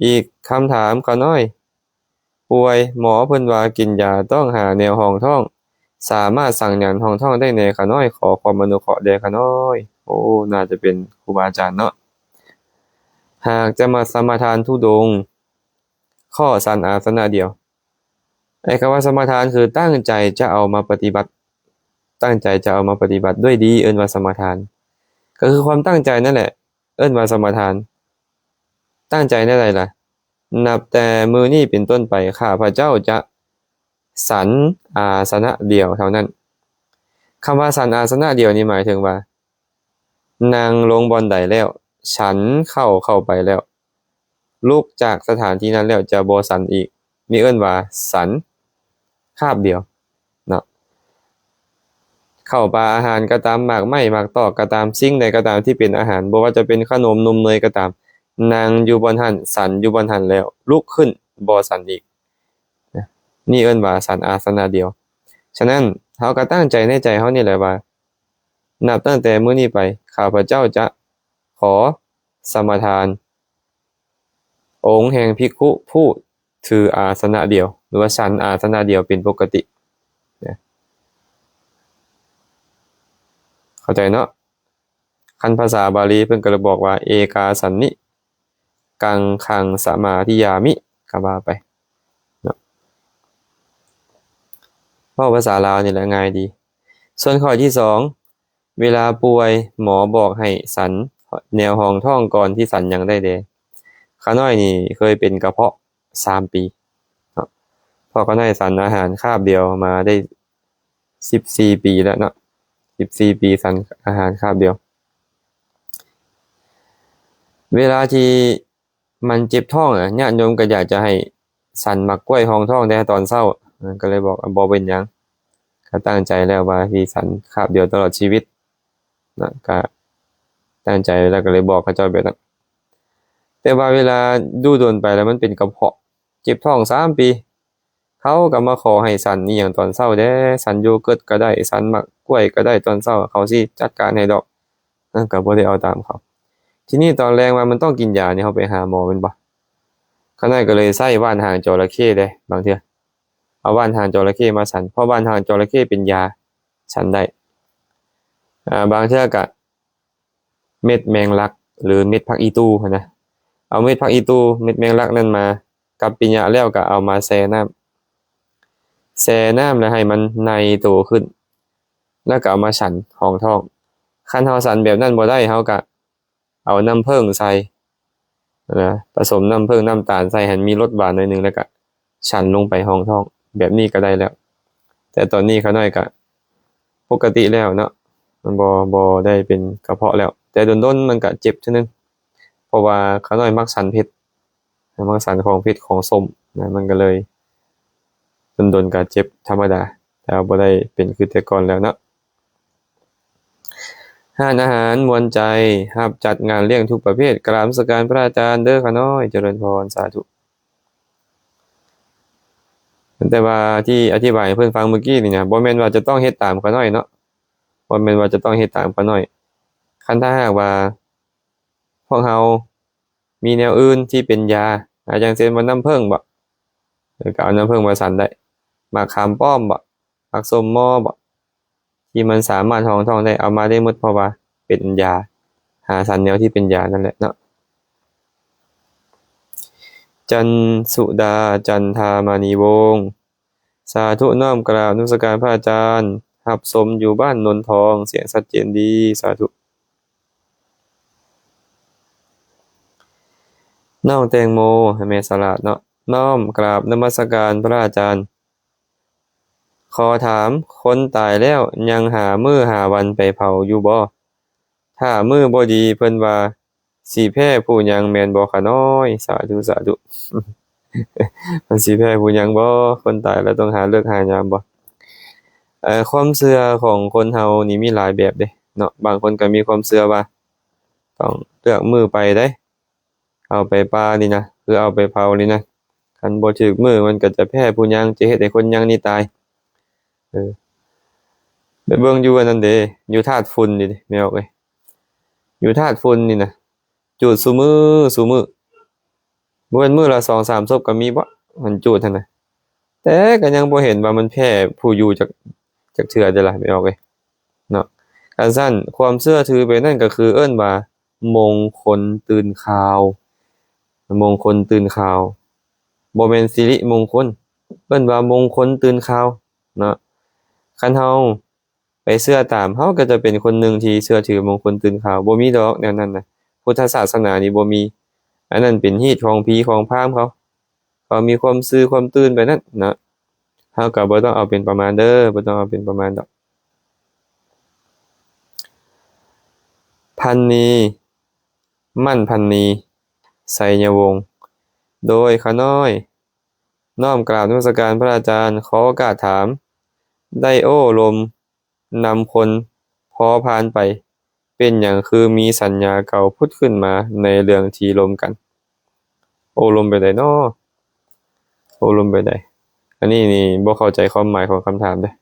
อีกคำถามขาน้อยป่วยหมอเพิ่นว่ากินยาต้องหาแนวห้องท้องสามารถสั่งหยังห้องท้องได้แหน่ขาน้อยขอความอนุเคราะห์แด่ขาน้อยโอ้น่าจะเป็นครูบาอาจารย์เนาะหากจะมาสมาทานธุดงค์ข้อสันอาสนะเดียวคำว่าสมาทานคือตั้งใจจะเอามาปฏิบัติตั้งใจจะเอามาปฏิบัติด้วยดีเอิ้นว่าสมาทานก็คือความตั้งใจนั่นแหละเอิ้นว่าสมาทานตั้งใจได้ไรล่ะนับแต่มื้อนี้เป็นต้นไปข้าพเจ้าจะสันอาสนะเดียวเท่านั้น คำว่าสันอาสนะเดียวนี่หมายถึงว่านางลงบอนใดแล้ว ฉันเข้าไปแล้วลุกจากสถานที่นั้นแล้วจะบ่สันอีกมีเอิ้นว่าสันคาบเดียวเนาะเข้าปลาอาหารก็ตามหมากไม้หมากตอกก็ตามสิ่งใดก็ตามที่เป็นอาหารบ่ว่าจะเป็นขนมนมเนยก็ตามนางอยู่บนหันสันอยู่บนหันแล้วลุกขึ้นบ่สันอีกนะนี่เอิ้นว่าสันอาสนะเดียวฉะนั้นเฮาก็ตั้งใจในใจเฮานี่แหละว่านับตั้งแต่มื้อนี้ไปข้าพเจ้าจะขอสมาทานองค์แห่งภิกขุผู้ถืออาสนะเดียวหรือว่าฉันอาสนะเดียวเป็นปกตินะเข้าใจเนาะคันภาษาบาลีเพิ่นก็เลยบอกว่าเอกาสันนิกังขังสมาธิยามิก็ว่าไปเนาะเพราะภาษาลาวนี่แหละง่ายดีส่วนข้อที่2เวลาป่วยหมอบอกให้สันแนวห้องท้องก่อนที่สันยังได้แดข้าน้อยนี่เคยเป็นกระเพาะ3ปีเนาะพอข้าน้อยสันอาหารคาบเดียวมาได้14ปีแล้วเนาะ14ปีสันอาหารคาบเดียวเวลาที่มันเจ็บท้องญาติโยมก็อยากจะให้สันมักกล้วยห้องท้องแต่ตอนเช้าก็เลยบอกบ่เป็นหยังก็ตั้งใจแล้วว่าที่สันคาบเดียวตลอดชีวิตนะก็ตั้งใจแล้วก็เลยบอกเขาเจ้าแบบนั้นแต่ว่าเวลาดูโดนไปแล้วมันเป็นกระเพาะเจ็บท้อง3ปีเขาก็มาขอให้สันนี่อย่างตอนเช้าเด้สันโยเกิร์ตก็ได้สันมักกล้วยก็ได้ตอนเช้าเขาสิจัดการให้ดอกก็บ่ได้เอาตามเขาทีนี้ตอนแรกว่ามันต้องกินยานี่เขาไปหาหมอเป็นบ่เขาน้อยก็เลยใส่ว่านหางจระเข้เด้บางเทื่อเอาว่านหางจระเข้มาสันเพราะว่านหางจระเข้เป็นยาฉันได้บางเทื่อก็เม็ดแมงลักหรือเม็ดผักอีตูนะเอาเม็ดผักอีตูเม็ดแมงลักนั่นมากับปิญะแล้วก็เอามาแช่น้ำแล้วให้มันในโตขึ้นแล้วก็เอามาฉันห้องท้องคันเฮาสันแบบนั้นบ่ได้เฮาก็เอาน้ำผึ้งใส่นะผสมน้ำผึ้งน้ำตาลใส่ให้มีรสหวานหน่อยนึงแล้วก็ฉันลงไปห้องท้องแบบนี้ก็ได้แล้วแต่ตอนนี้เขาน้อยก็ปกติแล้วเนาะมันบ่ได้เป็นกระเพาะแล้วแต่ดนๆมันก็เจ็บเทื่อนึงเพราะว่าเขาน้อยมักสันเผ็ดมักสันของเผ็ดของส้มนะมันก็เลยดนๆก็เจ็บธรรมดาแต่บ่ได้เป็นคือแต่ก่อนแล้วเนาะห้านอาหารมวลใจรับจัดงานเลี้ยงทุกประเภทกราบนมัสการพระอาจารย์เด้อค่ะน้อยเจริญพรสาธุแต่ว่าที่อธิบายให้เพิ่นฟังเมื่อกี้นี่นะบ่แม่นว่าจะต้องเฮ็ดตามเขาน้อยเนาะบ่แม่นว่าจะต้องเฮ็ดตามเขาน้อยคันถ้าหากว่าพวกเรามีแนวอื่นที่เป็นยาอย่างเช่นว่าน้ำผึ้งบ่ก็เอาน้ำผึ้งมาสั่นได้มะขามป้อมบ่ผักส้มม้อบ่ที่มันสามารถห้องท้องได้เอามาได้หมดเพราะว่าเป็นยาหาสันแนวที่เป็นยานั่นแหละเนาะจันสุดาจันทามานีวงศ์สาธุน้อมกราบนมัสการพระอาจารย์หับสมอยู่บ้านนนทองเสียงชัดเจนดีสาธุน้องแตงโมแม่สลัดเนาะน้อมกราบนมัสการพระอาจารย์ขอถามคนตายแล้วยังหามื้อหาวันไปเผาอยู่บ่ถ้ามื้อบ่ดีเพิ่นว่าสิแพ้ผู้หยังแม่นบ่คะน้อยสาธุสาธุมันสิแพ้ผู้หยังบ่คนตายแล้วต้องหาเลิกหายามบ่ความเชื่อของคนเฮานี่มีหลายแบบเด้เนาะบางคนก็มีความเชื่อว่าต้องเลือกมื้อไปเด้เอาไปป่านี่นะคือเอาไปเผานี่นะคันบ่ถูกมื้อมันก็จะแพ้ผู้หยังจะเฮ็ดให้คนหยังนี่ตายไปเบิ่งอยู่อันนั้นเด้อยู่ธาตุฝุ่นนี่แม่ออกเอ้ยอยู่ธาตุฝุ่นนี่นะจูดซุมื้อบ่แม่นมื้อละ2-3ศพก็มีบ่มันจูดหั่นน่ะแต่ก็ยังบ่เห็นว่ามันแพร่ผู้อยู่จักเทื่อเดะล่ะแม่ออกเอ้ยเนาะคันซั่นความเชื่อถือไปนั่นก็คือเอิ้นว่ามงคลตื่นข่าวมงคลตื่นข่าวบ่แม่นสิริมงคลเอิ้นว่ามงคลตื่นข่าวเนาะคันเฮาไปเชื่อตามเฮาก็จะเป็นคนหนึ่งที่เชื่อถือมงคลตื่นข่าวบ่มีดอกแนวนั้นน่ะพุทธศาสนานี่บ่มีอันนั้นเป็นฮีตของผีของพราหมณ์เขามีความซื่อความตื่นไปนั่นเนาะเฮาก็บ่ต้องเอาเป็นประมาณเด้อบ่ต้องเอาเป็นประมาณดอก พันนีมั่นพันนีไสยวงศ์โดยขาน้อยน้อมกราบนมัสการพระอาจารย์ขอโอกาสถามได้โอ้ลมนำคนพอพานไปเป็นอย่างคือมีสัญญาเก่าพุดขึ้นมาในเรื่องที่ลมกันโอ้ลมไปไดน้อโอ้ลมไปไดอันนี้นี่บ่เข้าใจความหมายของคำถามเด้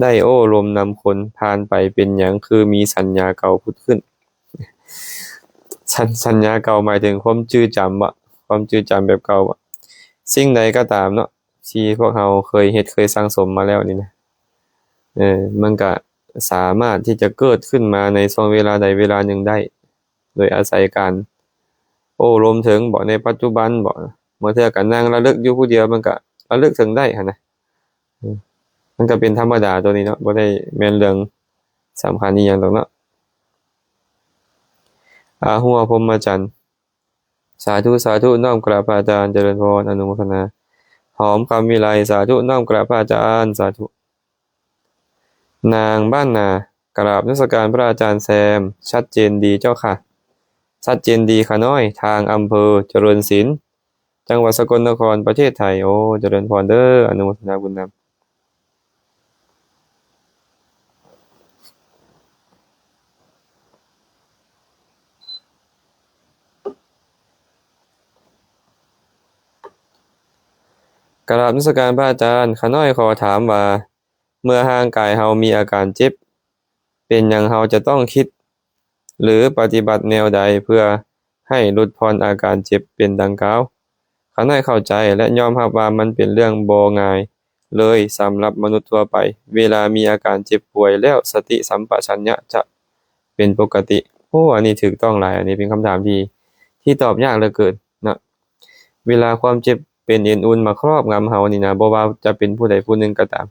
ได้โอ้ลมนำคนพานไปเป็นอย่างคือมีสัญญาเก่าพุดขึ้นสัญญาเก่าหมายถึงความจื้อจำบ่ความจื้อจำแบบเก่าบ่สิ่งใดก็ตามเนาะที่พวกเราเคยเฮ็ดเคยสั่งสมมาแล้วนี่นะมันก็สามารถที่จะเกิดขึ้นมาในช่วงเวลาใดเวลาหนึ่งได้โดยอาศัยการโอ้ลมถึงบ่ในปัจจุบันบ่เมื่อเทื่อก็นั่งระลึกอยู่ผู้เดียวมันก็ระลึกถึงได้หั่นนะมันก็เป็นธรรมดาตัวนี้เนาะบ่ได้แม่นเรื่องสำคัญอีหยังดอกเนาะหัวพรหมจรรย์สาธุสาธุน้อมกราบพระอาจารย์เจริญพรอนุโมทนาหอมคำวิไลสาธุน้อมกราบพระอาจารย์สาธุนางบ้านนากราบนมัสการพระอาจารย์แซมชัดเจนดีเจ้าค่ะชัดเจนดีค่ะน้อยทางอำเภอเจริญศิลป์จังหวัดสกลนครประเทศไทยโอ้เจริญพรเด้ออนุโมทนาบุญนำกราบนมัสการพระอาจารย์ข้าน้อยขอถามว่าเมื่อร่างกายเฮามีอาการเจ็บเป็นหยังเฮาจะต้องคิดหรือปฏิบัติแนวใดเพื่อให้ลดผ่อนอาการเจ็บเป็นดังกล่าวข้าน้อยเข้าใจและยอมรับว่ามันเป็นเรื่องบ่ง่ายเลยสำหรับมนุษย์ทั่วไปเวลามีอาการเจ็บป่วยแล้วสติสัมปชัญญะจะเป็นปกติโอ้อันนี้ถูกต้องหลายอันนี้เป็นคำถามที่ตอบยากเหลือเกินนะเวลาความเจ็บเป็นเอ็นอุ่นมาครอบงำเฮานี่นะบ่ว่าจะเป็นผู้ใดผู้หนึ่งก็ตาม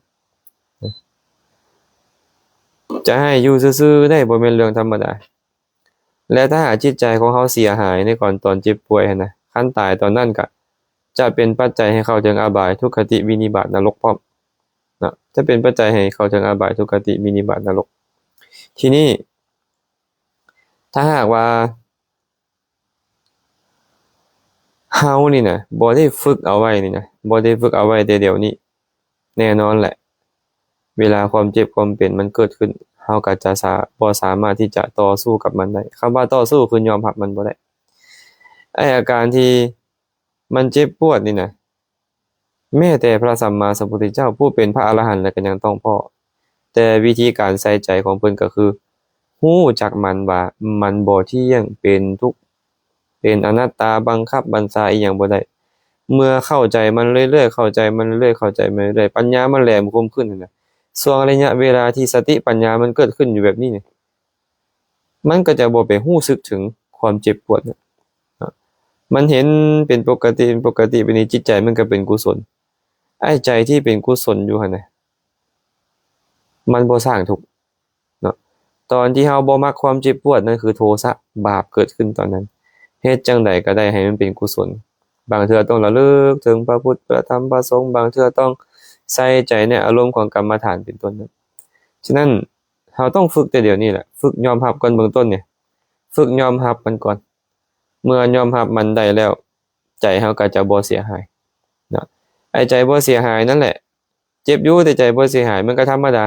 จะให้อยู่ซื่อๆได้บ่แม่นเรื่องธรรมดาและถ้าหากจิตใจของเฮาเสียหายในก่อนตอนเจ็บป่วยหั่นนะคันตายตอนนั้นก็จะเป็นปัจจัยให้เข้าถึงอบายทุกขติวินิบาตนรกพร้อมนะจะเป็นปัจจัยให้เข้าถึงอบายทุกขติวินิบาตนรกทีนี้ถ้าหากว่าเฮานี่นะบ่ได้ฝึกเอาไว้นี่นะบ่ได้ฝึกเอาไว้แต่เดี๋ยวนี้แน่นอนแหละเวลาความเจ็บความเป็นมันเกิดขึ้นเฮาก็จะบ่สามารถที่จะต่อสู้กับมันได้คำว่าต่อสู้คือยอมรับมันบ่ได้ไอ้อาการที่มันเจ็บปวดนี่นะแม้แต่พระสัมมาสัมพุทธเจ้าผู้เป็นพระอรหันต์แล้วก็ยังต้องพ้อแต่วิธีการใส่ใจของเพิ่นก็คือรู้จักมันว่ามันบ่เที่ยงเป็นทุกข์เป็นอนัตตาบังคับบัญชาอีหยังบ่ได้เมื่อเข้าใจมันเรื่อยๆเข้าใจมันเรื่อยๆเข้าใจมันเรื่อยๆปัญญามันแหลมคมขึ้นนั่นน่ะช่วงระยะเวลาที่สติปัญญามันเกิดขึ้นอยู่แบบนี้นี่มันก็จะบ่ไปรู้สึกถึงความเจ็บปวดมันเห็นเป็นปกติไปนี่จิตใจมันก็เป็นกุศลไอ้ใจที่เป็นกุศลอยู่หั่นน่ะมันบ่สร้างทุกข์เนาะตอนที่เฮาบ่มักความเจ็บปวดนั่นคือโทสะบาปเกิดขึ้นตอนนั้นเฮ็ดจังใดก็ได้ให้มันเป็นกุศลบางเทื่อต้องระลึกถึงพระพุทธพระธรรมพระสงฆ์บางเทื่อต้องใส่ใจในอารมณ์ของกรรมฐานเป็นต้นนั้นฉะนั้นเราต้องฝึกแต่เดี๋ยวนี้แหละฝึกยอมรับก่อนเบื้องต้นเนี่ยฝึกยอมรับมันก่อนเมื่อยอมรับมันได้แล้วใจเราก็จะบ่เสียหายนะไอ้ใจบ่เสียหายนั่นแหละเจ็บอยู่แต่ใจบ่เสียหายมันก็ธรรมดา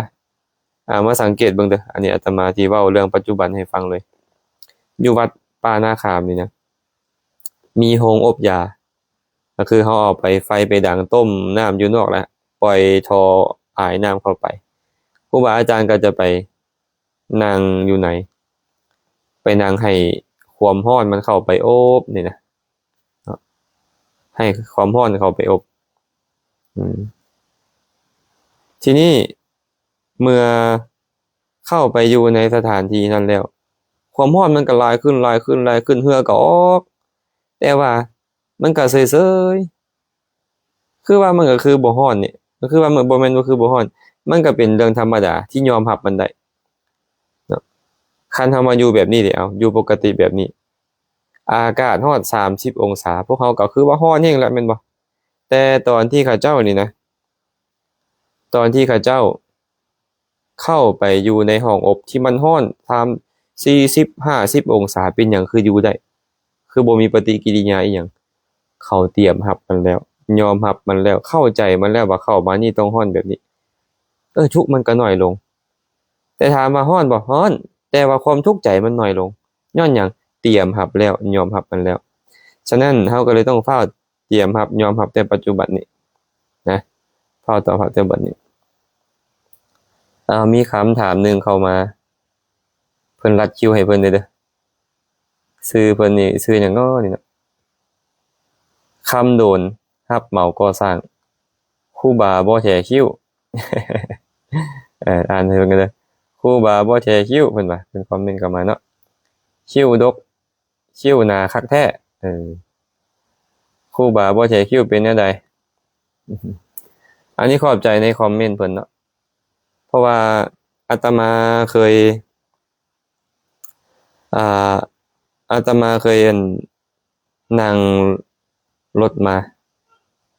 มาสังเกตเบิ่งเด้ออันนี้อาตมาที่เว้าเรื่องปัจจุบันให้ฟังเลยอยู่วัดป่านาคามนี่นะมีโรงอบยาก็คือเขาเอาไปไฟไปดังต้มน้ำอยู่นอกแล้วปล่อยทออายน้ำเข้าไปครูบาอาจารย์ก็จะไปนั่งอยู่ไหนไปนั่งให้ความร้อนมันเข้าไปอบนี่นะให้ความร้อนเข้าไปอบทีนี้เมื่อเข้าไปอยู่ในสถานที่นั้นแล้วความร้อนมันก็ลายขึ้นเหือก็ออกแต่ว่ามันก็เฉยๆคือว่ามันก็คือบ่ร้อนนี่ก็คือว่ามันบ่แม่นว่าคือบ่ร้อนมันก็เป็นเรื่องธรรมดาที่ยอมรับมันได้เนาะคันเฮามาอยู่แบบนี้เด้เอาอยู่ปกติแบบนี้อากาศร้อน30องศาพวกเขาก็คือว่าร้อนแฮงแล้วแม่นบ่แต่ตอนที่เขาเจ้านี่นะตอนที่เขาเจ้าเข้าไปอยู่ในห้องอบที่มันร้อน 40-50องศาเป็นหยังคืออยู่ได้คือบ่มีปฏิกิริยาอีหยังเขาเตรียมรับมันแล้วยอมรับมันแล้วเข้าใจมันแล้วว่าเข้ามานี่ต้องร้อนแบบนี้ทุกข์มันก็น้อยลงแต่ถามว่าร้อนบ่ร้อนแต่ว่าความทุกข์ใจมันน้อยลงย้อนหยังเตรียมรับแล้วยอมรับมันแล้วฉะนั้นเราก็เลยต้องเฝ้าเตรียมรับยอมรับแต่ปัจจุบันนี้นะเฝ้าต่อรับแต่บัดนี้มีคำถามหนึงเข้ามาเพิ่นรัดคิวให้เพิ่นเด้อชื่อเพิ่นนี่ชื่อหยังน้อนี่เนาะคำโดนรับเหมาก่อสร้างครูบาบ่แถคิว อ่านให้เพิ่นกันเด้อครูบาบ่แถคิวเพิ่นว่าเพิ่นคอมเมนต์เข้ามาเนาะคิวดกคิวหนาคักแท้ครูบาบ่แถคิวเป็นแนวใด อันนี้ขอบใจในคอมเมนต์เพิ่นเนาะเพราะว่าอาตมาเคยอาตมาเคยนั่งรถมา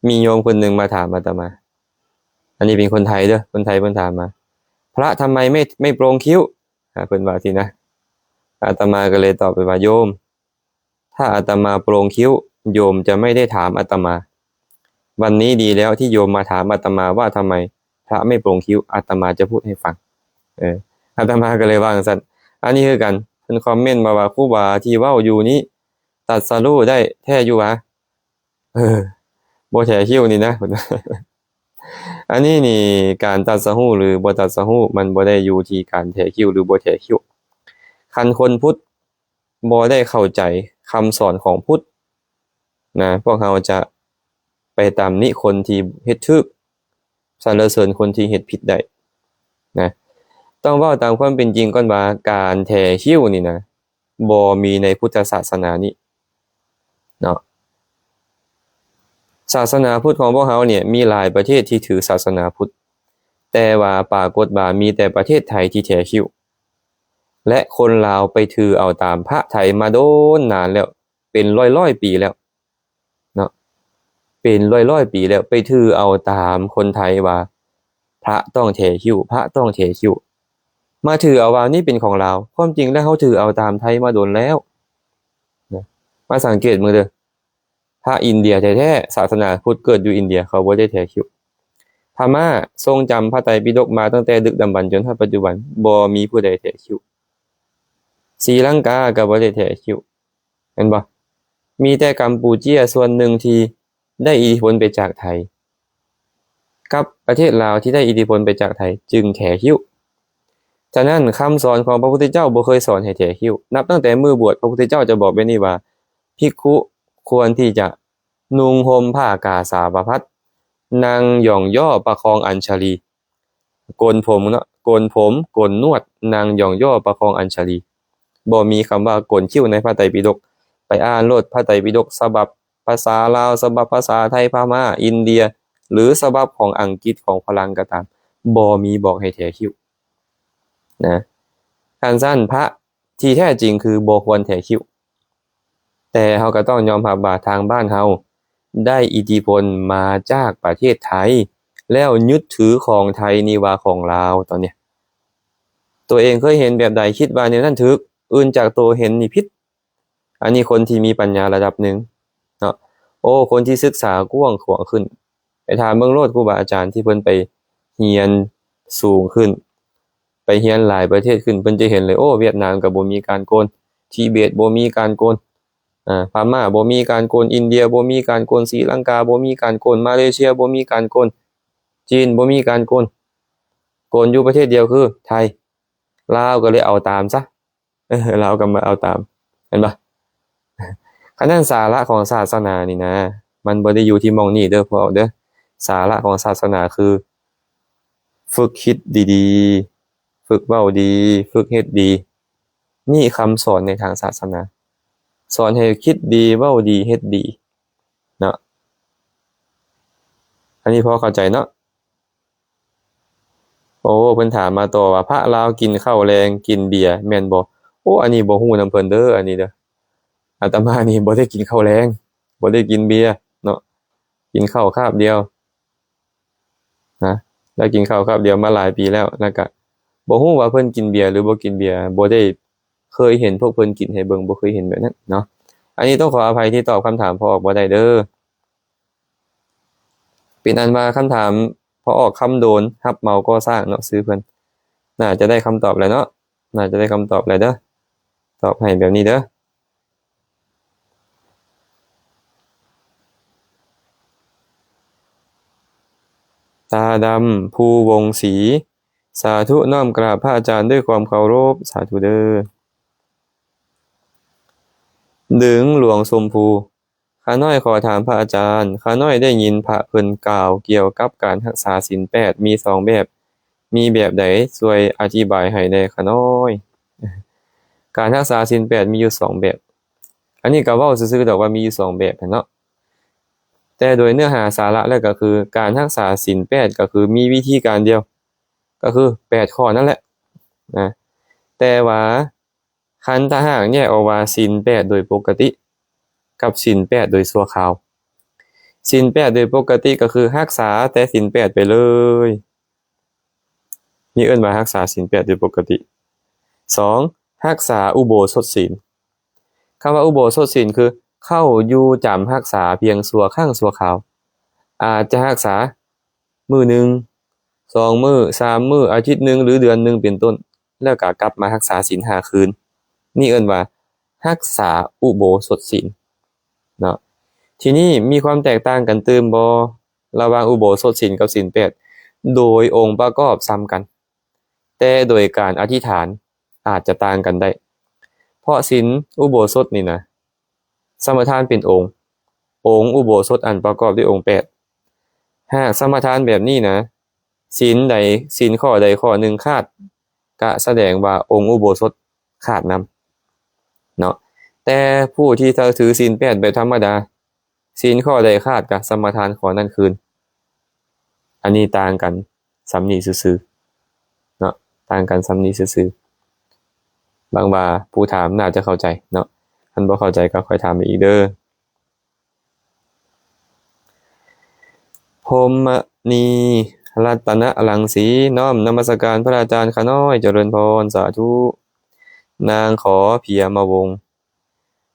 มีโยมคนหนึ่งมาถามอาตมาอันนี้เป็นคนไทยเด้อคนไทยเพิ่นถามมาพระทำไมไม่โปรงคิ้วเพิ่นว่าทีนะอาตมาก็เลยตอบไปว่าโยมถ้าอาตมาโปรงคิ้วโยมจะไม่ได้ถามอาตมาวันนี้ดีแล้วที่โยมมาถามอาตมาว่าทำไมพระไม่โปรงคิ้วอาตมาจะพูดให้ฟังอาตมาก็เลยว่าจังซั่นอันนี้คือกันเพิ่นคอมเมนต์มาว่าครูบาที่เว้าอยู่นี้ตัดสรู้ได้แท้อยู่วะบ่แท้คิ้วนี่นะ อันนี้นี่การตัดสรู้หรือบ่ตัดสรู้มันบ่ได้อยู่ที่การแท้คิ้วหรือบ่แท้คิ้วคันคนพุทธบ่ได้เข้าใจคำสอนของพุทธนะพวกเราจะไปตำหนิคนที่เฮ็ดถูกสรรเสริญคนที่เฮ็ดผิดได้นะต้องเว้าตามความเป็นจริงก่อนว่าการแท้คิ้วนี่นะบ่มีในพุทธศาสนานี้เนาะศาสนาพุทธของพวกเราเนี่ยมีหลายประเทศที่ถือศาสนาพุทธแต่ว่าปรากฏว่ามีแต่ประเทศไทยที่แท้คิ้วและคนลาวไปถือเอาตามพระไทยมาโดนนานแล้วเป็นร้อยๆปีแล้วเนาะเป็นร้อยๆปีแล้วไปถือเอาตามคนไทยว่าพระต้องแท้คิ้วพระต้องแท้คิ้วมาถือเอาว่านี่เป็นของเราความจริงแล้วเขาถือเอาตามไทยมาโดนแล้วนะมาสังเกตมึงเด้อพระอินเดียแท้ๆศาสนาพุทธเกิดอยู่อินเดียเขาบ่ได้แท้คิ้วพม่าทรงจำพระไตรปิฎกมาตั้งแต่ดึกดำบรรพ์จนถึงปัจจุบันบ่มีผู้ใดแท้คิ้วศรีลังกาก็บ่ได้แท้คิ้วเห็นบ่มีแต่กัมพูเชียส่วนหนึ่งที่ได้อิทธิพลไปจากไทยกับประเทศลาวที่ได้อิทธิพลไปจากไทยจึงแท้คิ้วฉะนั้นคำสอนของพระพุทธเจ้าบ่เคยสอนให้แท้คิ้วนับตั้งแต่มื้อบวชพระพุทธเจ้าจะบอกไว้นี่ว่าภิกขุควรที่จะนุ่งห่มผ้ากาสาวพัสต์นั่งหย่องย่อประคองอัญชลีโกนผมเนาะโกนผมโกนนวดนั่งหย่องย่อประคองอัญชลีบ่มีคำว่าโกนคิ้วในพระไตรปิฎกไปอ่านโลดพระไตรปิฎกฉบับภาษาลาวฉบับภาษาไทยพม่าอินเดียหรือฉบับของอังกฤษของฝรั่งก็ตามบ่มีบอกให้แท้คิ้วนะการสั้นพระที่แท้จริงคือบ่ควรแท้คิ้วแต่เราก็ต้องยอมรับว่าทางบ้านเราได้อิทธิพลมาจากประเทศไทยแล้วยึดถือของไทยนี่ว่าของลาวตอนเนี้ยตัวเองเคยเห็นแบบใดคิดว่าเนี่ยนั่นถูกอื่นจากตัวเห็นนี่ผิดอันนี้คนที่มีปัญญาระดับหนึ่งเนาะคนที่ศึกษากว้างขวางขึ้นไปถามเบิ่งโลดครูบาอาจารย์ที่เพิ่นไปเรียนสูงขึ้นไปเรียนหลายประเทศขึ้นเพิ่นจะเห็นเลยเวียดนามก็บ่มีการโกนทิเบตบ่มีการโกนพม่าบ่มีการโกนอินเดียบ่มีการโกนศรีลังกาบ่มีการโกนมาเลเซียบ่มีการโกนจีนบ่มีการโกนอยู่ประเทศเดียวคือไทยลาวก็เลยเอาตามซะลาวก็มาเอาตามเห็นป่ะฉะนั้นสาระของศาสนานี่นะมันบ่ได้อยู่ที่หม้องนี้เด้อพวกเด้อสาระของศาสนาคือฝึกคิดดีๆฝึกเว้าดีฝึกเฮ็ดดีนี่คำสอนในทางศาสนาสอนให้คิดดีเว้าดีเฮ็ดดีเนาะอันนี้พอเข้าใจเนาะเพิ่นถามมาต่อว่าพระลาวกินข้าวแรงกินเบียร์แม่นบ่อันนี้บ่ฮู้นำเพิ่นเด้ออันนี้เด้ออาตมานี่บ่ได้กินข้าวแรงบ่ได้กินเบียร์เนาะกินข้าวคาบเดียวนะแล้วกินข้าวคาบเดียวมาหลายปีแล้วแล้วก็บ่ฮู้ว่าเพิ่นกินเบียร์หรือบ่กินเบียร์บ่ได้ เคยเห็นพวกเพิ่นกินให้เบิ่งบ่เคยเห็นแบบนั้นเนาะอันนี้ต้องขออภัยที่ตอบคำถามพอออกบ่ได้เด้อเป็นอันว่าคำถามพอออกคำโดนรับเหมาก่อสร้างเนาะซื้อเพิ่นน่าจะได้คำตอบแล้วเนาะน่าจะได้คำตอบแล้วเด้อตอบให้แบบนี้เด้อตาดำภูวงศรีสาธุน้อมกราบพระอาจารย์ด้วยความเคารพสาธุเด้อดึงหลวงชมพูข้าน้อยขอถามพระอาจารย์ข้าน้อยได้ยินพระเพิ่นกล่าวเกี่ยวกับการรักษาศีล8มี2แบบมีแบบใดช่วยอธิบายให้แหน่ข้าน้อยการรักษาศีล8มีอยู่2แบบอันนี้ก็เว้าซื่อๆดอกว่ามีอยู่2แบบเนาะแต่โดยเนื้อหาสาระแล้วก็คือการรักษาศีล8ก็คือมีวิธีการเดียวก็คือ8ข้อนั่นแหละนะแต่ว่าคันถ้าหากแยกออกว่าศีล8โดยปกติกับศีล8โดยชั่วคราวศีล8โดยปกติก็คือรักษาแต่ศีล8ไปเลยนี่เอิ้นว่ารักษาศีล8โดยปกติ2รักษาอุโบสถศีลคำว่าอุโบสถศีลคือเข้าอยู่จำรักษาเพียงชั่วครั้งชั่วคราวอาจจะรักษามื้อหนึ่ง2มื้อ3มื้ออาทิตย์หนึ่งหรือเดือนหนึ่งเป็นต้นแล้วก็กลับมารักษาศีล5คืนนี่เอิ้นว่ารักษาอุโบสถศีลเนาะทีนี้มีความแตกต่างกันตื่มบ่ระหว่างอุโบสถศีลกับศีล8โดยองค์ประกอบซ้ำกันแต่โดยการอธิษฐานอาจจะต่างกันได้เพราะศีลอุโบสถนี่นะสมทานเป็นองค์อุโบสถอันประกอบด้วยองค์8หากสมทานแบบนี้นะศีลใดศีลข้อใดข้อหนึ่งขาดก็แสดงว่าองค์อุโบสถขาดนำเนาะแต่ผู้ที่ถือศีล8แบบธรรมดาศีลข้อใดขาดก็สมทานข้อนั้นคืนอันนี้ต่างกันสำนี้ซื่อๆเนาะต่างกันสำนี้ซื่อๆบางว่าผู้ถามน่าจะเข้าใจเนาะอันบ่เข้าใจก็ค่อยถามอีกเด้อพรหมณีรัตนรังสีน้อมนมัสการพระอาจารย์ข้าน้อยเจริญพรสาธุนางขอเพียมาวง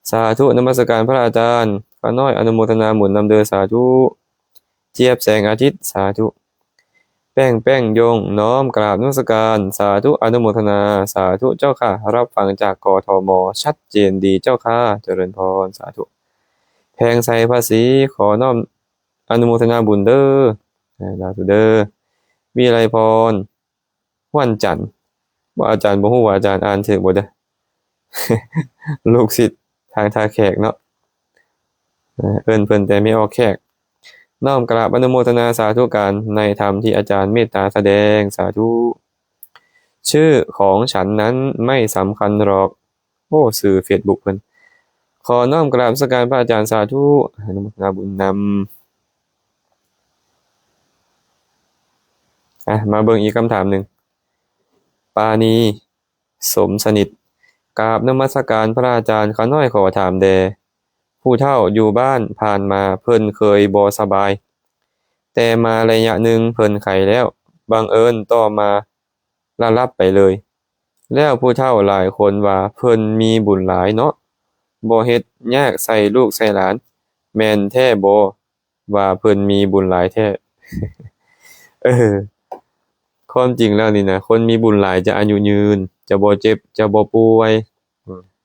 สาธุนมัสการพระอาจารย์ข้าน้อยอนุโมทนาหมุนนำเด้อสาธุเจี๊ยบแสงอาทิตย์สาธุแป้งยงน้อมกราบนมัสการสาธุอนุโมทนาสาธุเจ้าค่ะรับฟังจากกทมชัดเจนดีเจ้าค่ะเจริญพรสาธุแพงใส่ภาษีขอน้อมอนุโมทนาบุญเด้อสาธุเด้อวิไลพรวันจันทร์ว่าอาจารย์บ่ฮู้ว่าอาจารย์อ่านถูกบ่เด้อ ลูกศิษย์ทางท่าแขกเนาะเอิ้นเพิ่นแต่ไม่ออกแขกน้อมกราบอนุโมทนาสาธุการในธรรมที่อาจารย์เมตตาแสดงสาธุชื่อของฉันนั้นไม่สำคัญหรอกโอ้สื่อ Facebook เพิ่นขอน้อมกราบนมัสการพระอาจารย์สาธุอนุโมทนาบุญนำมาเบิ่งอีกคำถามหนึ่งปาณีสมสนิทกราบนมัสการพระอาจารย์ข้าน้อยขอถามแดผู้เฒ่าอยู่บ้านผ่านมาเพิ่นเคยบ่สบายแต่มาระยะหนึ่งเพิ่นไข้แล้วบังเอิญต่อมาละลับไปเลยแล้วผู้เฒ่าหลายคนว่าเพิ่นมีบุญหลายเนาะบ่เฮ็ดยากใส่ลูกใส่หลานแม่นแท้บ่ว่าเพิ่นมีบุญหลายแท้ เออความจริงแล้วนี่นะคนมีบุญหลายจะอายุยืนจะบ่เจ็บจะบ่ป่วย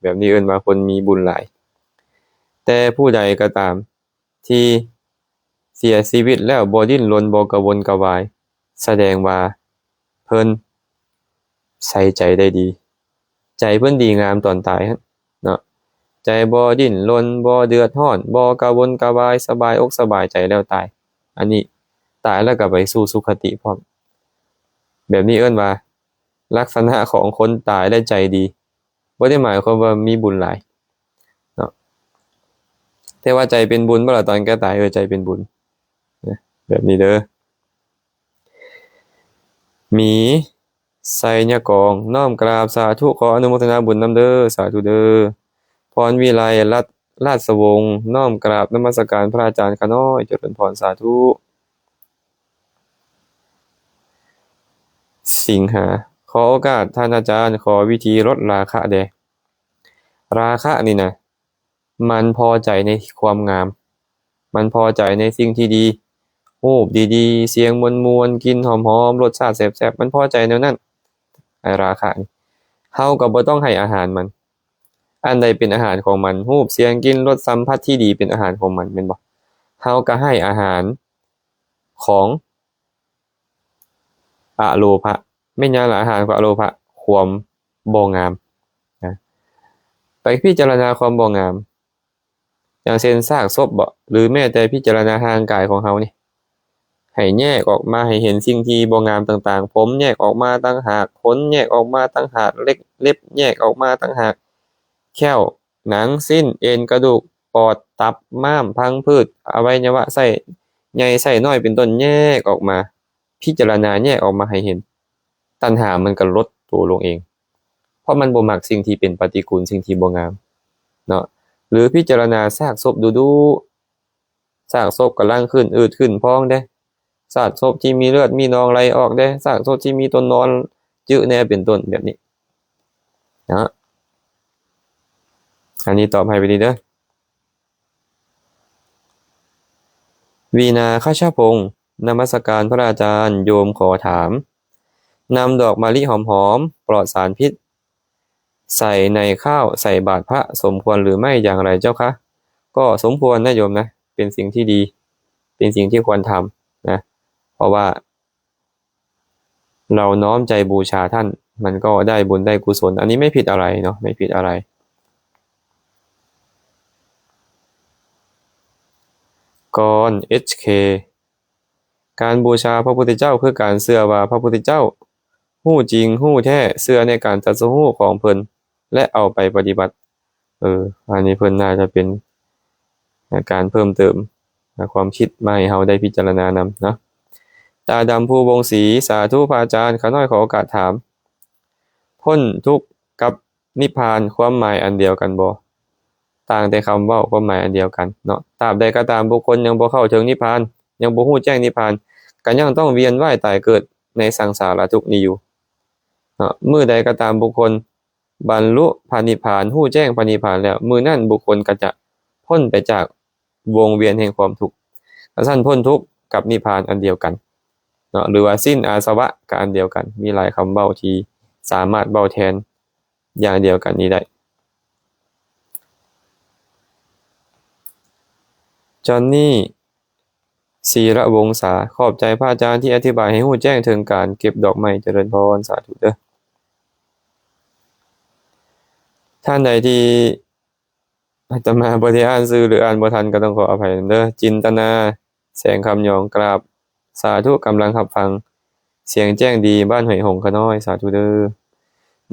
แบบนี้เอิ้นว่าคนมีบุญหลายแต่ผู้ใดก็ตามที่เสียชีวิตแล้วบ่ดิ้นรนบ่กระวนกระวายแสดงว่าเพิ่นใส่ใจได้ดีใจเพิ่นดีงามตอนตายครับเนาะใจบ่ดิ้นรนบ่เดือดร้อนบ่กระวนกระวายสบายอกสบายใจแล้วตายอันนี้ตายแล้วก็ไปสู่สุคติพร้อมแบบนี้เอิ้นว่าลักษณะของคนตายได้ใจดีบ่ได้หมายความว่ามีบุญหลายเนาะแต่ว่าใจเป็นบุญบ่ล่ะตอนแกตายใจเป็นบุญนะแบบนี้เด้อหมีไสยกองน้อมกราบสาธุขออนุโมทนาบุญนำเด้อสาธุเด้อพรวิไลราชวงศ์น้อมกราบนมัสการพระอาจารย์ข้าน้อยเจริญพรสาธุสิงหาขอโอกาสท่านอาจารย์ขอวิธีลดราคะแด ราคะนี่นะมันพอใจในความงาม มันพอใจในสิ่งที่ดีรูปดีๆเสียงมวลๆกินหอมๆรสชาติแซ่บๆมันพอใจแนวนั้นไอ้ราคะนี่เฮาก็บ่ต้องให้อาหารมันอันใดเป็นอาหารของมันรูปเสียงกลิ่นรสสัมผัสที่ดีเป็นอาหารของมันแม่นบ่เฮาก็ให้อาหารของอโลภะแม่นหยังล่ะอาหารของอโลภะความบ่งามนะไปพิจารณาความบ่งามอย่างเช่นซากศพบ่หรือแม้แต่พิจารณาร่างกายของเฮานี่ให้แยกออกมาให้เห็นสิ่งที่บ่งามต่างๆผมแยกออกมาต่างหากขนแยกออกมาต่างหากเล็บแยกออกมาต่างหากแข้วหนังสิ้นเอ็นกระดูกปอดตับม้ามพังผืดอวัยวะไส้ใหญ่ไส้น้อยเป็นต้นแยกออกมาพิจารณาแยกออกมาให้เห็นตัณหามันก็ลดตัวลงเองเพราะมันบ่มักสิ่งที่เป็นปฏิกูลสิ่งที่บ่งามเนาะหรือพิจารณาซากศพดูซากศพกำลังขึ้นอืดขึ้นพองเด้ซากศพที่มีเลือดมีหนองไหลออกเด้ซากศพที่มีต้นนอนจื้อแน่เป็นต้นแบบนี้นะอันนี้ตอบให้ไปดีเด้อวีนาคชพงศ์นมัสการพระอาจารย์โยมขอถามนำดอกมะลิหอมๆปลอดสารพิษใส่ในข้าวใส่บาตรพระสมควรหรือไม่อย่างไรเจ้าคะก็สมควรนะโยมนะเป็นสิ่งที่ดีเป็นสิ่งที่ควรทำนะเพราะว่าเราน้อมใจบูชาท่านมันก็ได้บุญได้กุศลอันนี้ไม่ผิดอะไรเนาะไม่ผิดอะไรก่อน HK การบูชาพระพุทธเจ้าคือการเชื่อว่าพระพุทธเจ้าฮู้จริงฮู้แท้เชื่อในการตรัสรู้ของเพิ่นและเอาไปปฏิบัติอันนี้เพิ่นน่าจะเป็นการเพิ่มเติมความคิดมาให้เฮาได้พิจารณานำเนาะตาดำภูวงศรีสาธุพระอาจารย์ข้าน้อยขอโอกาสถามพ้นทุกข์กับนิพพานความหมายอันเดียวกันบ่ต่างแต่คำเว้าความหมายอันเดียวกันเนาะตราบใดก็ตามบุคคลยังบ่เข้าถึงนิพพานยังบ่ฮู้แจ้งนิพพานก็ยังต้องเวียนว่ายตายเกิดในสังสารทุกข์นี้อยู่เนาะมื้อใดก็ตามบุคคลบรรลุพระนิพพานฮู้แจ้งพระนิพพานแล้วมื้อนั้นบุคคลก็จะพ้นไปจากวงเวียนแห่งความทุกข์ท่านพ้นทุกข์กับนิพพานอันเดียวกันเนาะหรือว่าสิ้นอาสวะก็อันเดียวกันมีหลายคำเว้าที่สามารถเว้าแทนอย่างเดียวกันนี้ได้จอนนี่ศีระวงศาขอบใจพระอาจารย์ที่อธิบายให้ฮู้แจ้งถึงการเก็บดอกไม้เจริญพรสาธุเด้อท่านใดที่อาตมาบ่ได้อ่านชื่อหรืออ่านบ่ทันก็ต้องขออภัยเด้อจินตนาแสงคำยองกราบสาธุกำลังรับฟังเสียงแจ้งดีบ้านห้วยหงส์ขะน้อยสาธุเด้อ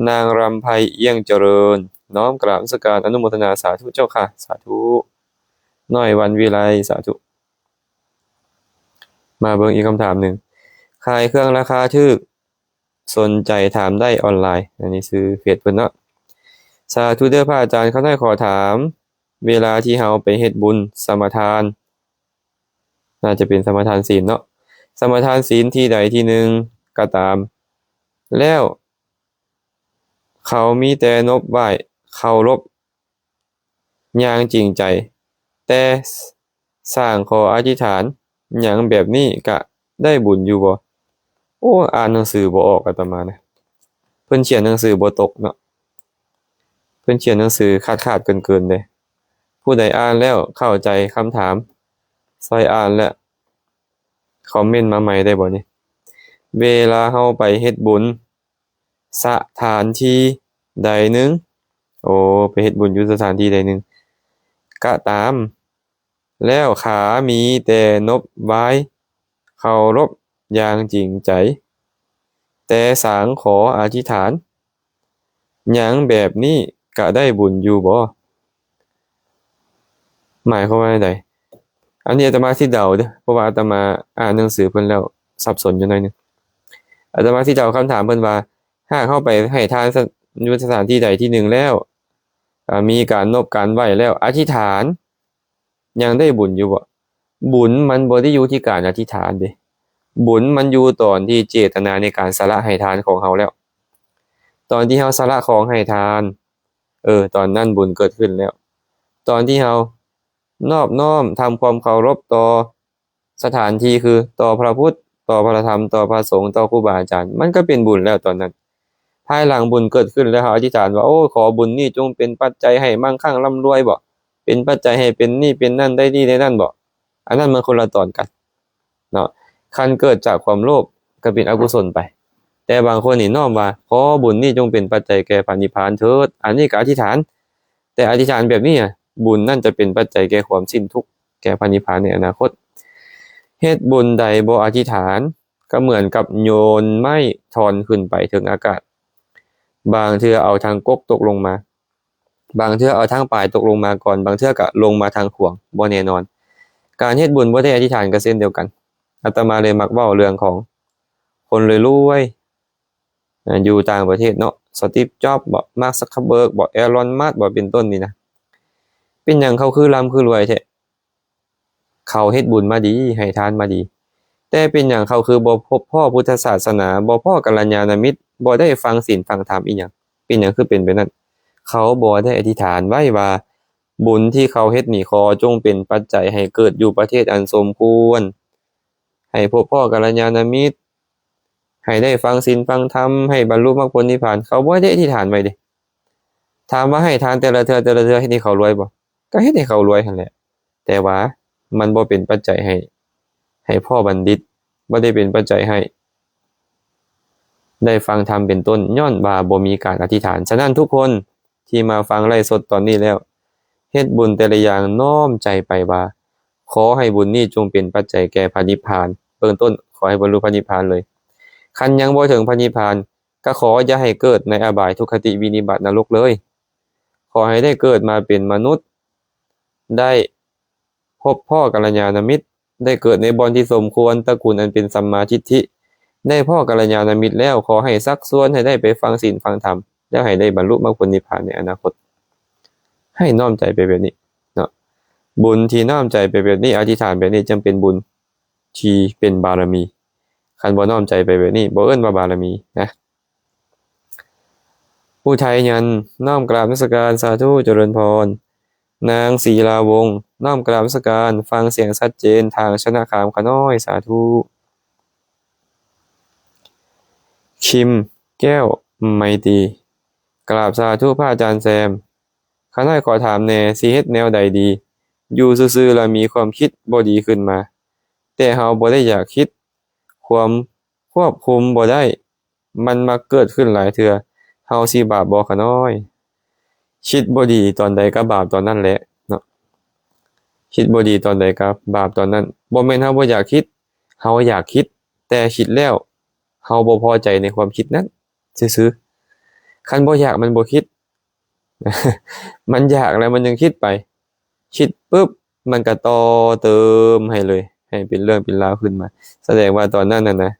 นางรำไพเอี้ยงเจริญน้อมกราบนมัสการอนุโมทนาสาธุเจ้าค่ะสาธุน้อยวันวิไลสาธุมาเบิ่งอีกคำถามหนึ่งขายเครื่องราคาถูกสนใจถามได้ออนไลน์อันนี้ซื้อเพจเพิ่นเนาะสาธุเด้อพระอาจารย์เขาได้ขอถามเวลาที่เฮาไปเฮ็ดบุญสมทานน่าจะเป็นสมทานศีลเนาะสมทานศีลที่ใดที่หนึ่งก็ตามแล้วเขามีแต่นบไหว้เคารพอย่างจริงใจแต่สร้างขออธิษฐานหยังแบบนี้ก็ได้บุญอยู่บ่โอ้อ่านหนังสือบ่ออกอาตมานะเพิ่นเขียนหนังสือบ่ตกเนาะเพิ่นเขียนหนังสือขาดๆเกินๆเด้ผู้ใดอ่านแล้วเข้าใจคำถามซอยอ่านและคอมเมนต์มาใหม่ได้บ่นี่เวลาเฮาไปเฮ็ดบุญสถานที่ใดหนึ่งโอ้ไปเฮ็ดบุญอยู่สถานที่ใดหนึ่งก็ตามแล้วขามีแต่นบไหว้เคารพอย่างจริงใจแต่สางขออธิษฐานหยังแบบนี้ก็ได้บุญอยู่บ่หมายความว่าจั่งใดอันนี้อาตมาสิเดาเด้อเพราะว่าอาตมาอ่านหนังสือเพิ่นแล้วสับสนอยู่หน่อยหนึ่งอาตมาสิเดาคำถามเพิ่นว่าหากเข้าไปให้ทานอยู่สถานที่ใดที่หนึ่งแล้วมีการนบการไหว้แล้วอธิษฐานยังได้บุญอยู่บ่บุญมันบ่ได้อยู่ที่การอธิษฐานเด้บุญมันอยู่ตอนที่เจตนาในการสละให้ทานของเฮาแล้วตอนที่เฮาสละของให้ทาน ตอนนั้นบุญเกิดขึ้นแล้วตอนที่เรานอบน้อมทำความเคารพต่อสถานที่คือต่อพระพุทธต่อพระธรรมต่อพระสงฆ์ต่อครูบาอาจารย์มันก็เป็นบุญแล้วตอนนั้นภายหลังบุญเกิดขึ้นแล้วเขาอธิษฐานว่าโอ้ขอบุญนี้จงเป็นปัจจัยให้มั่งคั่งร่ำรวยบ่เป็นปัจจัยให้เป็นนี่เป็นนั่นได้นี่ได้นั่นบ่อันนั้นมันคนละตอนกันเนาะคันเกิดจากความโลภก็เป็นอกุศลไปแต่บางคนนี่น้อมว่าขอบุญนี้จงเป็นปัจจัยแก่พระนิพพานเถิดอันนี้ก็อธิษฐานแต่อธิษฐานแบบนี้บุญนั่นจะเป็นปัจจัยแก่ความสิ้นทุกข์แก่พระนิพพานในอนาคตเฮ็ดบุญใดบ่อธิษฐานก็เหมือนกับโยนไม้ทอนขึ้นไปถึงอากาศบางเทื่อเอาทางกกตกลงมาบางเทื่อเอาทางปลายตกลงมาก่อนบางเทื่อก็ลงมาทางขวงบ่แน่นอนการเฮ็ดบุญบ่ได้อธิษฐานก็เช่นเดียวกันอาตมาเลยมักเว้าเรื่องของคนรวยๆอยู่ต่างประเทศเนาะสตีฟจ็อบส์บ่มาร์คซักเคอร์เบิร์กบ่อีลอนมัสก์บ่เป็นต้นนี่นะเป็นหยังเขาคือร่ำคือรวยแท้เขาเฮ็ดบุญมาดีให้ทานมาดีแต่เป็นหยังเขาคือบ่พบพ่อพุทธศาสนาบ่พ่อกัลยาณมิตรบ่ได้ฟังศีลฟังธรรมอีหยังเป็นหยังคือเป็นแบบนั้นเขาบ่ได้อธิษฐานไว้ว่าบุญที่เขาเฮ็ดนี่ขอจงเป็นปัจจัยให้เกิดอยู่ประเทศอันสมควรให้พบพ่อกัลยาณมิตรให้ได้ฟังศีลฟังธรรมให้บรรลุมรรคผลนิพพานเขาบ่ได้อธิษฐานไว้เด้ถามว่าให้ทานแต่ละเทื่อเฮ็ดให้เขารวยบ่ก็เฮ็ดให้เขารวยหั่นแหละแต่ว่ามันบ่เป็นปัจจัยให้พ่อบัณฑิตบ่ได้เป็นปัจจัยให้ได้ฟังธรรมเป็นต้นย้อนว่าบ่มีการอธิษฐานฉะนั้นทุกคนที่มาฟังไลฟ์สดตอนนี้แล้วเฮ็ดบุญแต่ละอย่างน้อมใจไปว่าขอให้บุญนี้จงเป็นปัจจัยแก่พระนิพพานเบื้องต้นขอให้บรรลุพระนิพพานเลยคันยังบ่ถึงพระนิพพานก็ขออย่าให้เกิดในอบายทุกขติวินิบัตินรกเลยขอให้ได้เกิดมาเป็นมนุษย์ได้พบพ่อกัลยาณมิตรได้เกิดในบ่อนที่สมควรตระกูลอันเป็นสัมมาทิฏฐิได้พ่อกัลยาณมิตรแล้วขอให้ซักซ้วนให้ได้ไปฟังศีลฟังธรรมแล้วให้ได้บรรลุมรรคผลนิพพานในอนาคตให้น้อมใจไปแบบนี้เนาะบุญที่น้อมใจไปแบบนี้อธิษฐานแบบนี้จึงเป็นบุญที่เป็นบารมีคันบ่น้อมใจไปแบบนี้บ่เอิ้นว่าบารมีนะผู้ไทยยันน้อมกราบนมัสการสาธุเจริญพรนางศรีลาวงศ์น้อมกราบนมัสการฟังเสียงชัดเจนทางชนะขามขน้อยสาธุคิมแก้วไมตรีกราบสาธุพระอาจารย์แซมข้าน้อยขอถามแน่สิเฮ็ดแนวใดดีอยู่ซื่อๆแล้วมีความคิดบ่ดีขึ้นมาแต่เฮาบ่ได้อยากคิดความควบคุมบ่ได้มันมักเกิดขึ้นหลายเทื่อเฮาสิบาปบ่ข้าน้อยคิดบ่ดีตอนใดก็บาปตอนนั้นแหละเนาะคิดบ่ดีตอนใดก็บาปตอนนั้นบ่แม่นเฮาบ่อยากคิดเฮาอยากคิดแต่คิดแล้วเฮาบ่พอใจในความคิดนั้นซื่อๆคันบ่อยากมันบ่คิด มันอยากแล้วมันยังคิดไปคิดปุ๊บมันก็ต่อเติมให้เลยให้เป็นเรื่องเป็นราวขึ้นมาแสดงว่าตอนนั้นน่ะนะ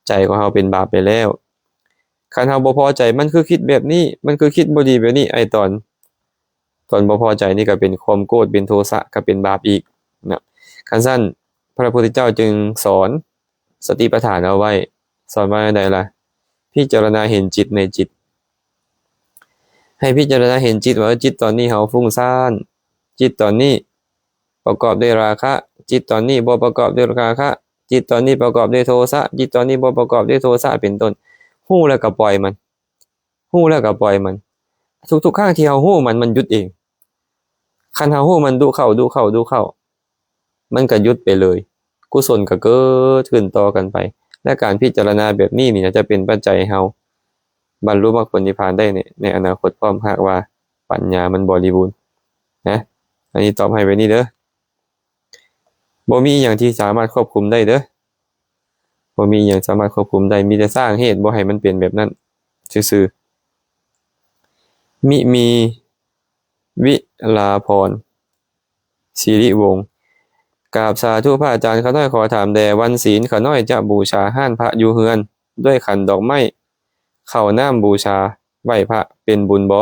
ใจของเฮาเป็นบาปไปแล้วคันเฮาบ่พอใจมันคือคิดแบบนี้มันคือคิดบ่ดีแบบนี้ไอ้ตอนบ่พอใจนี่ก็เป็นความโกรธเป็นโทสะก็เป็นบาปอีกนะคันซั่นพระพุทธเจ้าจึงสอนสติปัฏฐานเอาไว้สอนว่าใดล่ะพิจารณาเห็นจิตในจิตให้พิจารณาเห็นจิตว่าจิตตอนนี้เฮาฟุ้งซ่านจิตตอนนี้ประกอบด้วยราคะจิตตอนนี้บ่ประกอบด้วยราคะจิตตอนนี้ประกอบด้วยโทสะจิตตอนนี้บ่ประกอบด้วยโทสะเป็นต้นฮู้แล้วก็ปล่อยมันฮู้แล้วก็ปล่อยมันทุกๆครั้งที่เฮาฮู้มันหยุดเองคันเฮาฮู้มันดูเข้ามันก็หยุดไปเลยกุศลก็เกิดขึ้นต่อกันไปและการพิจารณาแบบนี้นี่จะเป็นปัจจัยให้เฮาบรรลุมรรคผลนิพพานได้ในอนาคตพร้อมหากว่าปัญญามันบริบูรณ์นะอันนี้ตอบให้ไว้นี่เด้อบ่มีหยังที่สามารถควบคุมได้เด้อบ่มีหยังสามารถควบคุมได้มีแต่สร้างเหตุบ่ให้มันเป็นแบบนั้นซื่อๆมิมีวิลาพรศิริวงศ์กราบสาธุพระอาจารย์ข้าน้อยขอถามแด่วันศีลข้าน้อยจะบูชาห้านพระอยู่เฮือนด้วยขันดอกไม้เข้าน้ำบูชาไหว้พระเป็นบุญบ่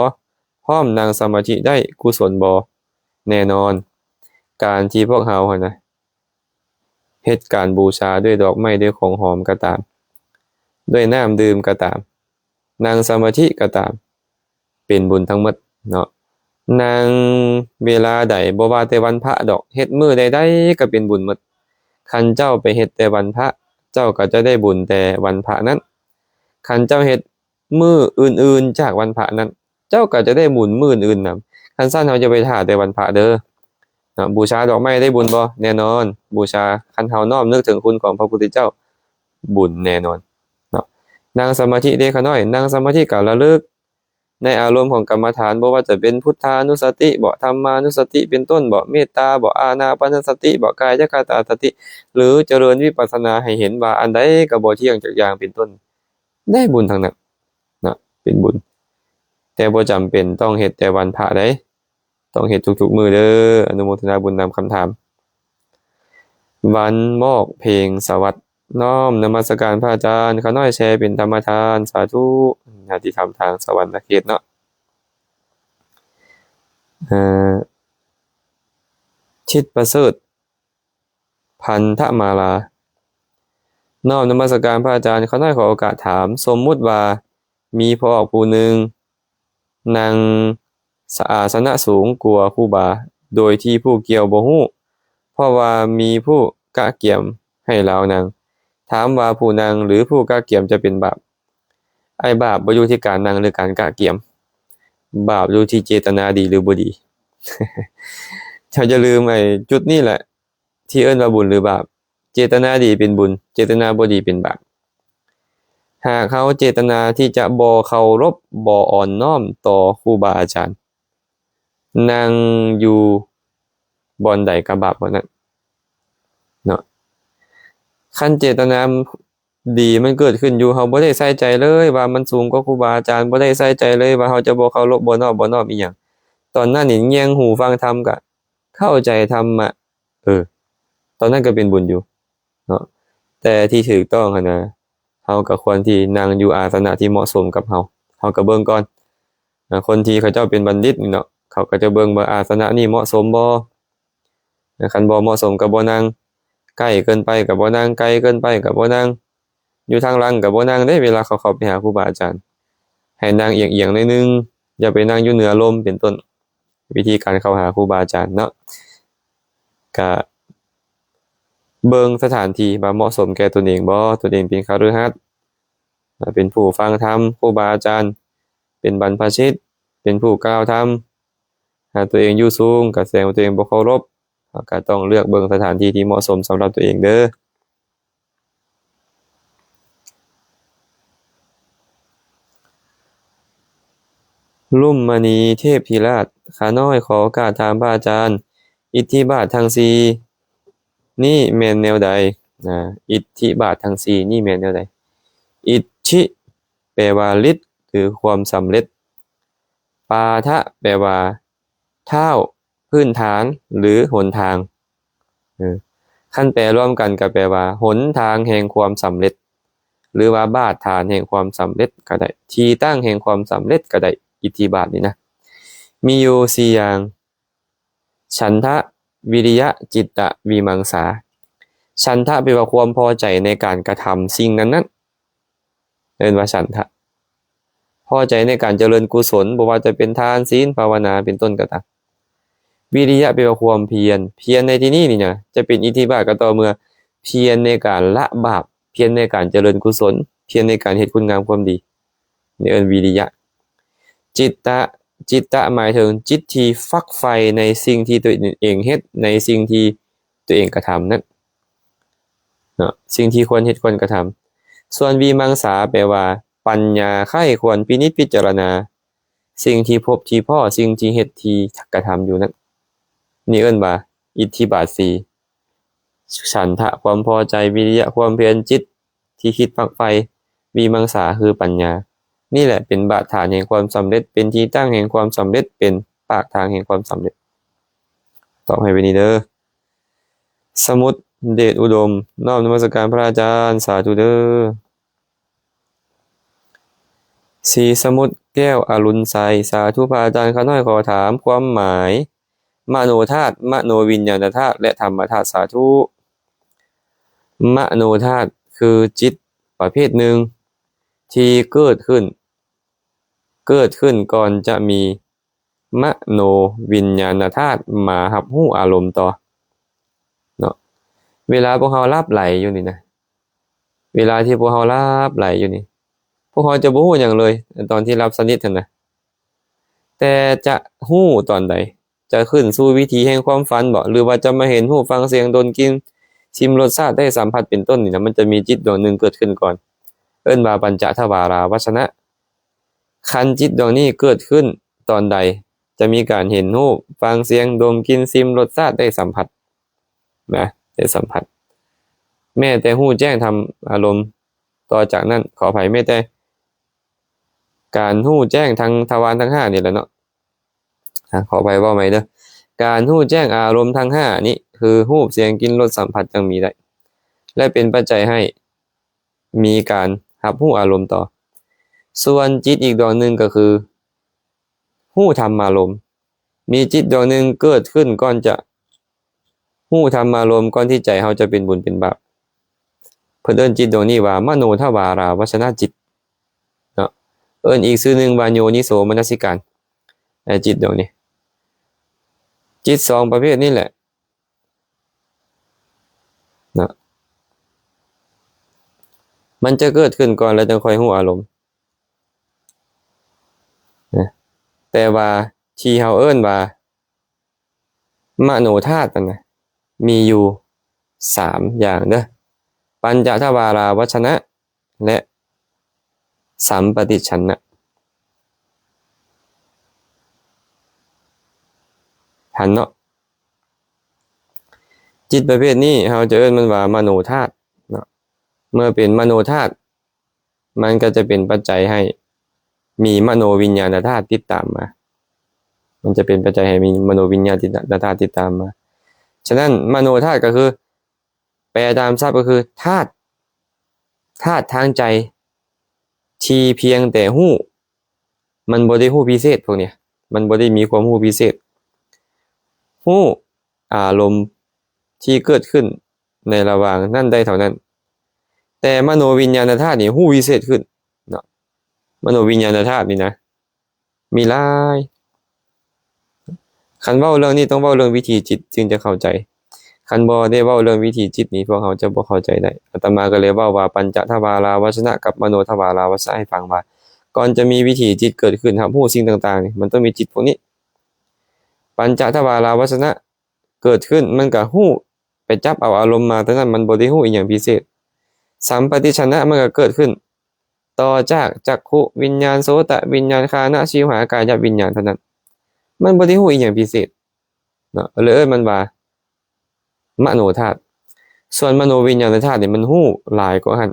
พร้อมนั่งสมาธิได้กุศลบ่แน่นอนการที่พวกเฮาหั่นนะเฮ็ดการบูชาด้วยดอกไม้ด้วยของหอมก็ตามด้วยน้ำดื่มก็ตามนั่งสมาธิก็ตามเป็นบุญทั้งหมด เนาะนางเวลาใดบ่ว่าแต่วันพระดอกเฮ็ดมื้อใดๆก็เป็นบุญหมดคันเจ้าไปเฮ็ดแต่วันพระเจ้าก็จะได้บุญแต่วันพระนั้นคันเจ้าเฮ็ดมื้ออื่นๆจากวันพระนั้นเจ้าก็จะได้บุญมื้ออื่นนำคันซั่นเฮาจะไปท่าแต่วันพระเด้อเนาะบูชาดอกไม้ได้บุญบ่แน่นอนบูชาคันเฮาน้อมนึกถึงคุณของพระพุทธเจ้าบุญแน่นอนเนาะนั่งสมาธิเด้อขาน้อยนั่งสมาธิก็ระลึกในอารมณ์ของกรรมฐานบ่ว่าจะเป็นพุทธานุสติบ่ธรรมานุสติเป็นต้นบ่เมตตาบ่อานาปานสติบ่กายคตาสติหรือเจริญวิปัสสนาให้เห็นว่าอันใดก็บ่เที่ยงจักอย่างเป็นต้นได้บุญทั้งนั้นนะเป็นบุญแต่บ่จำเป็นต้องเฮ็ดแต่วันพระใดต้องเฮ็ดทุกๆมื้อเด้ออนุโมทนาบุญนำคำถามวันมอกเพลงสวัสดิ์น้อมนมัสการพระอาจารย์ขาน้อยแชร์เป็นธรรมทานสาธุญาติธรรมทางสวรรค์เขตเนาะชิดประเสริฐพันธมาลาน้อมนมัสการพระอาจารย์ขาน้อยขอโอกาสถามสมมุติว่ามีพ่อผู้หนึ่งนั่งอาสนะสูงกว่าครูบาโดยที่ผู้เกี่ยวบ่ฮู้เพราะว่ามีผู้กะเกี่ยมให้เรานั่งถามว่าผู้นั่งหรือผู้กะเกี่ยมจะเป็นบาปไอ้บาปบ่อยู่ที่การนั่งหรือการกะเกี่ยมบาปอยู่ที่เจตนาดีหรือบ่ดี ถ้าจะลืมไอ้จุดนี้แหละที่เอิ้นว่าบุญหรือบาปเจตนาดีเป็นบุญเจตนาบ่ดีเป็นบาปหากเขาเจตนาที่จะบ่เคารพบ่อ่อนน้อมต่อครูบาอาจารย์นั่งอยู่บ่อนใดก็บาปบ่นั้นเนาะคันเจตนาดีมันเกิดขึ้นอยู่เฮาบ่ได้ใส่ใจเลยว่ามันสูงกว่าครูบาอาจารย์บ่ได้ใส่ใจเลยว่าเฮาจะบ่เคารพบ่นอบอีหยังตอนนั้นนี่แยงหูฟังธรรมก็เข้าใจธรรมะตอนนั้นก็เป็นบุญอยู่เนาะแต่ที่ถูกต้องหั้นนะเฮาก็ควรที่นั่งอยู่อาสนะที่เหมาะสมกับเฮาก็เบิ่งก่อนคนที่เขาเจ้าเป็นบัณฑิตนี่เนาะเขาก็จะเบิ่งว่าอาสนะนี้เหมาะสมบ่คันบ่เหมาะสมก็บ่นั่งใกล้เกินไปก็บ่นั่งไกลเกินไปก็บ่นั่งอยู่ทางหลังก็บ่นั่งเด้เวลาเขาเข้าไปหาครูบาอาจารย์ให้นั่งเอียงๆหน่อยนึงอย่าไปนั่งอยู่เหนือลมเป็นต้นวิธีการเข้าหาครูบาอาจารย์เนาะก็เบิ่งสถานที่ว่าเหมาะสมแก่ตนเองบ่ตนเองเป็นคฤหัสถ์เป็นผู้ฟังธรรมครูบาอาจารย์เป็นบรรพชิตเป็นผู้กล่าวธรรมหากตัวเองอยู่สูงก็แสดงว่าตัวเองบ่เคารพก็ต้องเลือกเบิ่งสถานที่ที่เหมาะสมสำหรับตัวเองเด้อลุ่มมณีเทพพิราชขาน้อยขอโอกาสถามพระอาจารย์อิทธิบาททั้งสี่นี่แม่นแนวใดอิทธิบาททั้งสี่นี่แม่นแนวใดอิทธิแปลว่าฤทธิ์หรือความสำเร็จปาทะแปลว่าเท้าพื้นฐานหรือหนทางคันแปลร่วมกันก็แปลว่าหนทางแห่งความสำเร็จหรือว่าบาทฐานแห่งความสำเร็จก็ได้ที่ตั้งแห่งความสำเร็จก็ได้อิทธิบาทนี่นะมีอยู่4อย่างฉันทะวิริยะจิตตะวิมังสาฉันทะแปลว่าความพอใจในการกระทำสิ่งนั้นเรียกว่าฉันทะพอใจในการเจริญกุศลบ่ว่าจะเป็นทานศีลภาวนาเป็นต้นก็ตามวิริยะแปลว่าความเพียรในที่นี้นี่นะจะเป็นอิทธิบาทก็ต่อเมื่อเพียรในการละบาปเพียรในการเจริญกุศลเพียรในการเฮ็ดคุณงามความดีนี่เอิ้นวิริยะจิตตะหมายถึงจิตที่ฟักใฝ่ในสิ่งที่ตัวเองเฮ็ดในสิ่งที่ตัวเองกระทำนั้นเนาะสิ่งที่ควรเฮ็ดควรกระทำส่วนวิมังสาแปลว่าปัญญาใคร่ควรพินิจพิจารณาสิ่งที่พบที่พ่อสิ่งที่เฮ็ดที่กระทำอยู่นั้นนี่เอิ้นว่าอิทธิบาท4ฉันทะความพอใจวิริยะความเพียรจิตที่คิดฝักใฝ่วิมังสาคือปัญญานี่แหละเป็นบาทฐานแห่งความสำเร็จเป็นที่ตั้งแห่งความสำเร็จเป็นปากทางแห่งความสำเร็จตอบให้ไปนี้เด้อสมุทรเดชอุดมน้อมนมัสการพระอาจารย์สาธุเด้อสีสมุทรแก้วอรุณไสยสาธุพระอาจารย์ข้าน้อยขอถามความหมายมโนธาตุมโนวิญญาณธาตุและธรรมธาตุสาธุมโนธาตุคือจิตประเภทหนึ่งที่เกิดขึ้นก่อนจะมี มโนวิญญาณธาตุมารับรู้อารมณ์ต่อเนาะเวลาพวกเราหลับไหลอยู่นี่นะเวลาที่พวกเราหลับไหลอยู่นี่พวกเราจะบ่รู้หยังเลยตอนที่หลับสนิทนั่นนะแต่จะรู้ตอนใดจะขึ้นสู่วิถีแห่งความฝันบ่หรือว่าจะมาเห็นรูปฟังเสียงดมกลิ่นชิมรสชาติได้สัมผัสเป็นต้นนี่นะมันจะมีจิตดวงหนึ่งเกิดขึ้นก่อนเอิ้นว่าปัญจทวาราวาสนะคันจิตดวงนี้เกิดขึ้นตอนใดจะมีการเห็นรูปฟังเสียงดมกลิ่นชิมรสชาติได้สัมผัสนะได้สัมผัสแม้แต่รู้แจ้งทำอารมณ์ต่อจากนั้นขออภัยแม้แต่การรู้แจ้งทางทวารทั้ง5นี่แหละเนาะขออภัยว่าใหม่เด้อการรู้แจ้งอารมณ์ทั้ง5นี้คือรูปเสียงกลิ่นรสสัมผัสจังมีได้และเป็นปัจจัยให้มีการรับรู้อารมณ์ต่อส่วนจิตอีกดวงหนึ่งก็คือรู้ธรรมารมณ์มีจิตดวงหนึ่งเกิดขึ้นก่อนจะรู้ธรรมารมณ์ก่อนที่ใจเราจะเป็นบุญเป็นบาปเพิ่นเอิ้นจิตดวงนี้ว่ามโนทวาราวาสนาจิตเนาะเอิ้นอีกชื่อหนึ่งว่าโยนิโสมนสิการจิตดวงนี้จิต2ประเภทนี้แหละเนาะมันจะเกิดขึ้นก่อนแล้วจึงค่อยรู้อารมณ์นะแต่ว่าที่เฮาเอิ้นว่ามโนธาตุนั่นน่ะมีอยู่3อย่างเด้อปัญจทวาราวัชนะและสัมปติชนะหันเนาะจิตประเภทนี้เราจะเอิ้นมันว่ามโนธาตุเนาะเมื่อเป็นมโนธาตุมันก็จะเป็นปัจจัยให้มีมโนวิญญาณธาตุติดตามมามันจะเป็นปัจจัยให้มีมโนวิญญาณธาตุติดตามมาฉะนั้นมโนธาตุก็คือแปลตามศัพท์ก็คือธาตุทางใจที่เพียงแต่ฮู้มันบ่ได้ฮู้พิเศษพวกเนี้ยมันบ่ได้มีความฮู้พิเศษฮู้อารมณ์ที่เกิดขึ้นในระหว่างนั้นได้เท่านั้นแต่มโนวิญญาณธาตุนี่ฮู้พิเศษขึ้นเนาะมโนวิญญาณธาตุนี่นะมีหลายคันเว้าเรื่องนี้ต้องเว้าเรื่องวิถีจิตจึงจะเข้าใจคันบ่ได้เว้าเรื่องวิถีจิตนี้พวกเขาจะบ่เข้าใจได้อาตมาก็เลยเว้าว่าปัญจทวาราวาสนะกับมโนทวาราวาสนะให้ฟังว่าก่อนจะมีวิถีจิตเกิดขึ้นครับรู้สิ่งต่างๆนี่มันต้องมีจิตพวกนี้ปัญจทวาราวาสนะเกิดขึ้นมันก็ฮู้ไปจับเอาอารมณ์มาแต่นั้นมันบ่ได้ฮู้อีหยังพิเศษสัมปติชนะมันก็เกิดขึ้นต่อจากจักขุวิญญาณโสตวิญญาณฆานะชิวหากายวิญญาณเท่านั้นมันบ่ได้ฮู้อีหยังพิเศษเนาะเลยมันว่ามโนธาตุส่วนมโนวิญญาณธาตุนี่มันฮู้หลายกว่าหั่น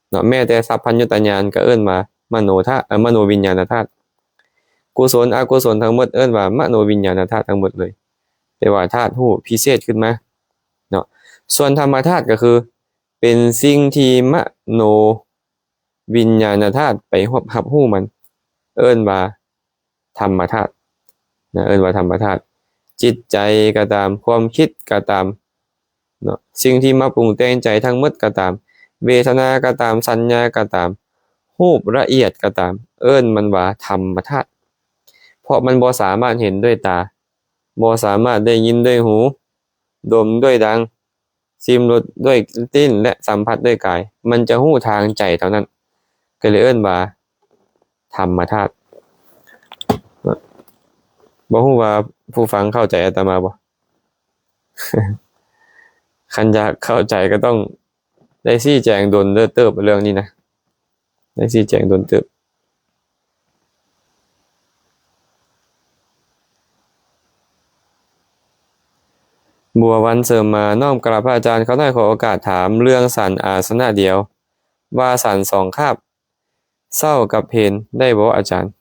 เนาะแม้แต่สัพพัญญุตญาณก็เอิ้นว่ามโนธาตุมโนวิญญาณธาตุกุศลอกุศลทั้งหมดเอิ้นว่ามโนวิญญาณธาตุทั้งหมดเลยแต่ว่าธาตุฮู้พิเศษขึ้นมาเนาะส่วนธรรมธาตุก็คือเป็นสิ่งที่มโนวิญญาณธาตุไปรับรู้มันเอิ้นว่าธรรมธาตุนะเอิ้นว่าธรรมธาตุจิตใจก็ตามความคิดก็ตามเนาะสิ่งที่มาปรุงแต่งใจทั้งหมดก็ตามเวทนาก็ตามสัญญาก็ตามรูปละเอียดก็ตามเอิ้นมันว่าธรรมธาตุเพราะมันบ่สามารถเห็นด้วยตาบ่สามารถได้ยินด้วยหูดมด้วยดังชิมรสด้วยลิ้นและสัมผัสด้วยกายมันจะฮู้ทางใจเท่านั้นก็เลยเอิ้นว่าธรรมธาตุบ่ฮู้ว่าผู้ฟังเข้าใจอาตมาบ่ คันอยากเข้าใจก็ต้องได้ชี้แจงโดนเติบเรื่องนี้นะได้ชี้แจงโดนเติบบัววันเสริมมาน้อมกราบพระอาจารย์เขาได้ขอโอกาสถามเรื่องสันอาสนะเดียวว่าสัน2คาบเศร้ากับเพนได้บ่อาจารย์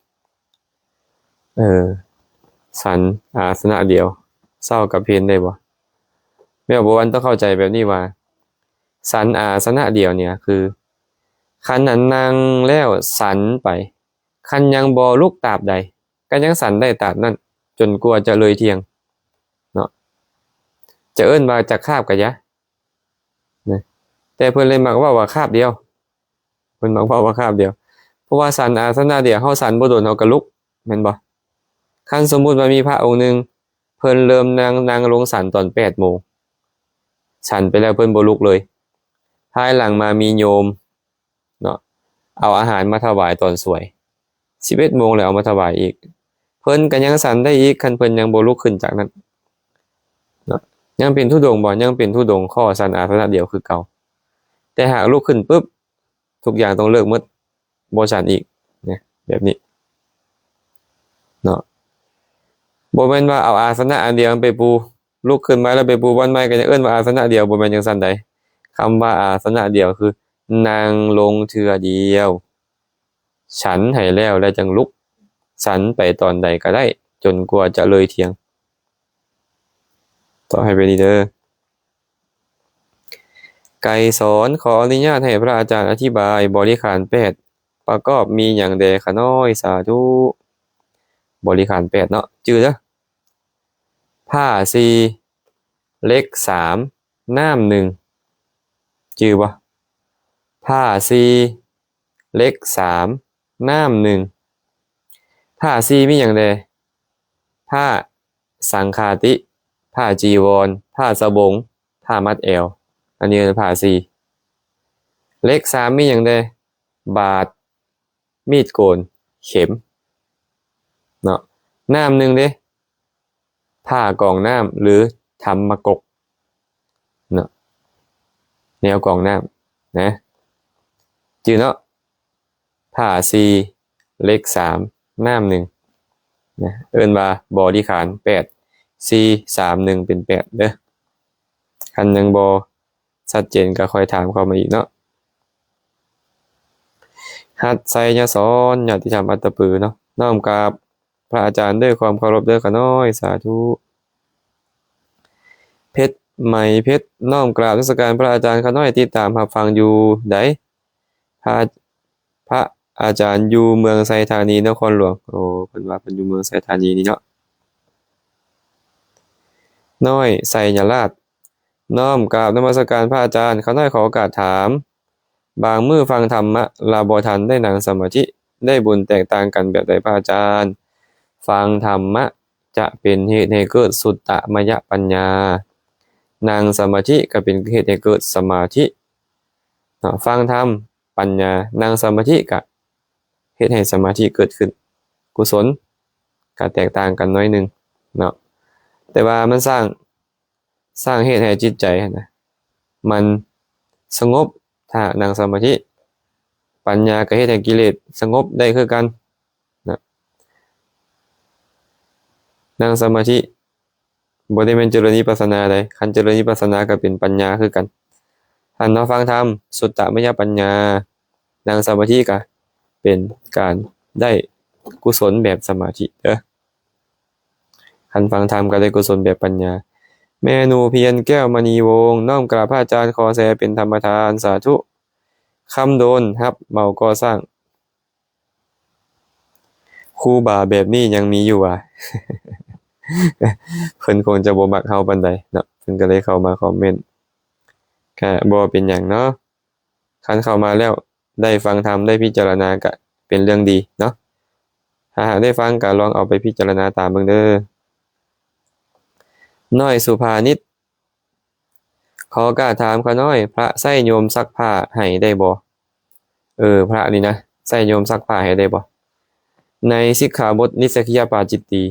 สันอาสนะเดียวเศร้ากับเพนได้บ่แม่บัววันต้องเข้าใจแบบนี้ว่าสันอาสนะเดียวเนี่ยคือคันนั้นนั่งแล้วสันไปคันยังบ่ลุกตราบใดก็ยังสันได้ตราบนั้นจนกว่าจะเลยเที่ยงเนาะจะเอิ้นว่าจักคาบก็ยะนะแต่เพิ่นเลยมักว่าคาบเดียวเพิ่นมักว่าคาบเดียวเพราะว่าสันอาสนะเดียวเฮาสันบ่โดนเฮาก็ลุกแม่นบ่ คันสมมุติว่ามีพระองค์หนึ่งเพิ่นเริ่มนางลงฉันตอน8 โมงฉันไปแล้วเพิ่นบ่ลุกเลยภายหลังมามีโยมเนาะเอาอาหารมาถวายตอนสวย11 โมงแล้วเอามาถวายอีกเพิ่นก็ยังฉันได้อีกคันเพิ่นยังบ่ลุกขึ้นจากนั้นเนาะยังเป็นธุดงค์บ่ยังเป็นธุดงค์ข้อฉันอาสนะเดียวคือเก่าแต่หากลุกขึ้นปุ๊บทุกอย่างต้องเลิกหมดบ่ฉันอีกเนี่ยแบบนี้เนาะบ่แม่นว่าเอาอาสนะอันเดียวไปปูลุกขึ้นมาแล้วไปปูบ่อนใหม่ก็จะเอิ้นว่าอาสนะเดียวบ่แม่นจังซั่นใดคำว่าอาสนะเดียวคือนั่งลงเทื่อเดียวฉันให้แล้วแล้วจังลุกฉันไปตอนใดก็ได้จนกว่าจะเลยเที่ยงต่อให้ไปดีเด้อไกรสอนขออนุญาตให้พระอาจารย์อธิบายบริขาร8ประกอบมีหยังแดขะน้อยสาธุบริขาร8เนาะจื้อเด้อผ้า4เล็ก3น้ำ1จื้อบ่ผ้า4เล็ก3น้ำ1ผ้า4มีหยังแดผ้าสังฆาติผ้าจีวรผ้าสบงผ้ามัดเอวอันนี้ผ้า4เล็ก3มีหยังแดบาทมีดโกนเข็มเนาะน้ำ1เด้ผ้ากองน้ำหรือธรรมกกเนาะแนวกองน้ำนะจื่อเนาะผ้า4เล็ก3น้ำ1นะเอิ้นว่าบริขาร8 4 3 1เป็น8เด้อคันยังบ่ชัดเจนก็ค่อยถามเข้ามาอีกเนาะหัดไสยสอนญาติธรรมอัตตปือเนาะน้อมกราบพระอาจารย์ด้วยความเคารพเด้อขะน้อยสาธุเพชรใหม่เพชรน้อมกราบนมัสการพระอาจารย์ขะน้อยติดตามรับฟังอยู่ไดพระอาจารย์อยู่เมืองไสธานีนครหลวงโอ้เพิ่นว่าเพิ่นอยู่เมืองไสธานีนี่เนาะน้อยไสยราชน้อมกราบนมัสการพระอาจารย์ขะน้อยขอโอกาสถามบางมื้อฟังธรรมะลาบ่ทันได้นั่งสมาธิได้บุญแตกต่างกันแบบใดพระอาจารย์ฟังธรรมะจะเป็นเหตุให้เกิดสุตตมยปัญญานั่งสมาธิก็เป็นเหตุให้เกิดสมาธิฟังธรรมปัญญานั่งสมาธิก็เฮ็ดให้สมาธิเกิดขึ้นกุศลก็แตกต่างกันน้อยนึงเนาะแต่ว่ามันสร้างเหตุให้จิตใจนะมันสงบถ้านั่งสมาธิปัญญาก็เฮ็ดให้กิเลสสงบได้คือกันนะนั่งสมาธิบ่ได้แม่นเจริญวิปัสสนาใดคันเจริญวิปัสสนาก็เป็นปัญญาคือกันท่านเนาะฟังธรรมสุตตมยปัญญานั่งสมาธิก็เป็นการได้กุศลแบบสมาธิเด้อคันฟังธรรมก็ได้กุศลแบบปัญญาแม่หนูเพียรแก้วมณีวงศ์น้อมกราบพระอาจารย์ขอแสเป็นธรรมทานสาธุคำโดนครับเมาก่อสร้างครูบาแบบนี้ยังมีอยู่อ่ะ เพิ่นคงจะบ่มักเฮาปานใดเนาะเพิ่นก็เลยเข้ามาคอมเมนต์ก็บ่เป็นหยังเนาะคันเข้ามาแล้วได้ฟังธรรมได้พิจารณาก็เป็นเรื่องดีเนาะถ้าหากได้ฟังก็ลองเอาไปพิจารณาตามเบิ่งเด้อน้อยสุภานิชขอกราบถามข้าน้อยพระใช้โยมซักผ้าให้ได้บ่พระนี่นะใช้โยมซักผ้าให้ได้บ่ในสิกขาบทนิสสกิยปาจิตตี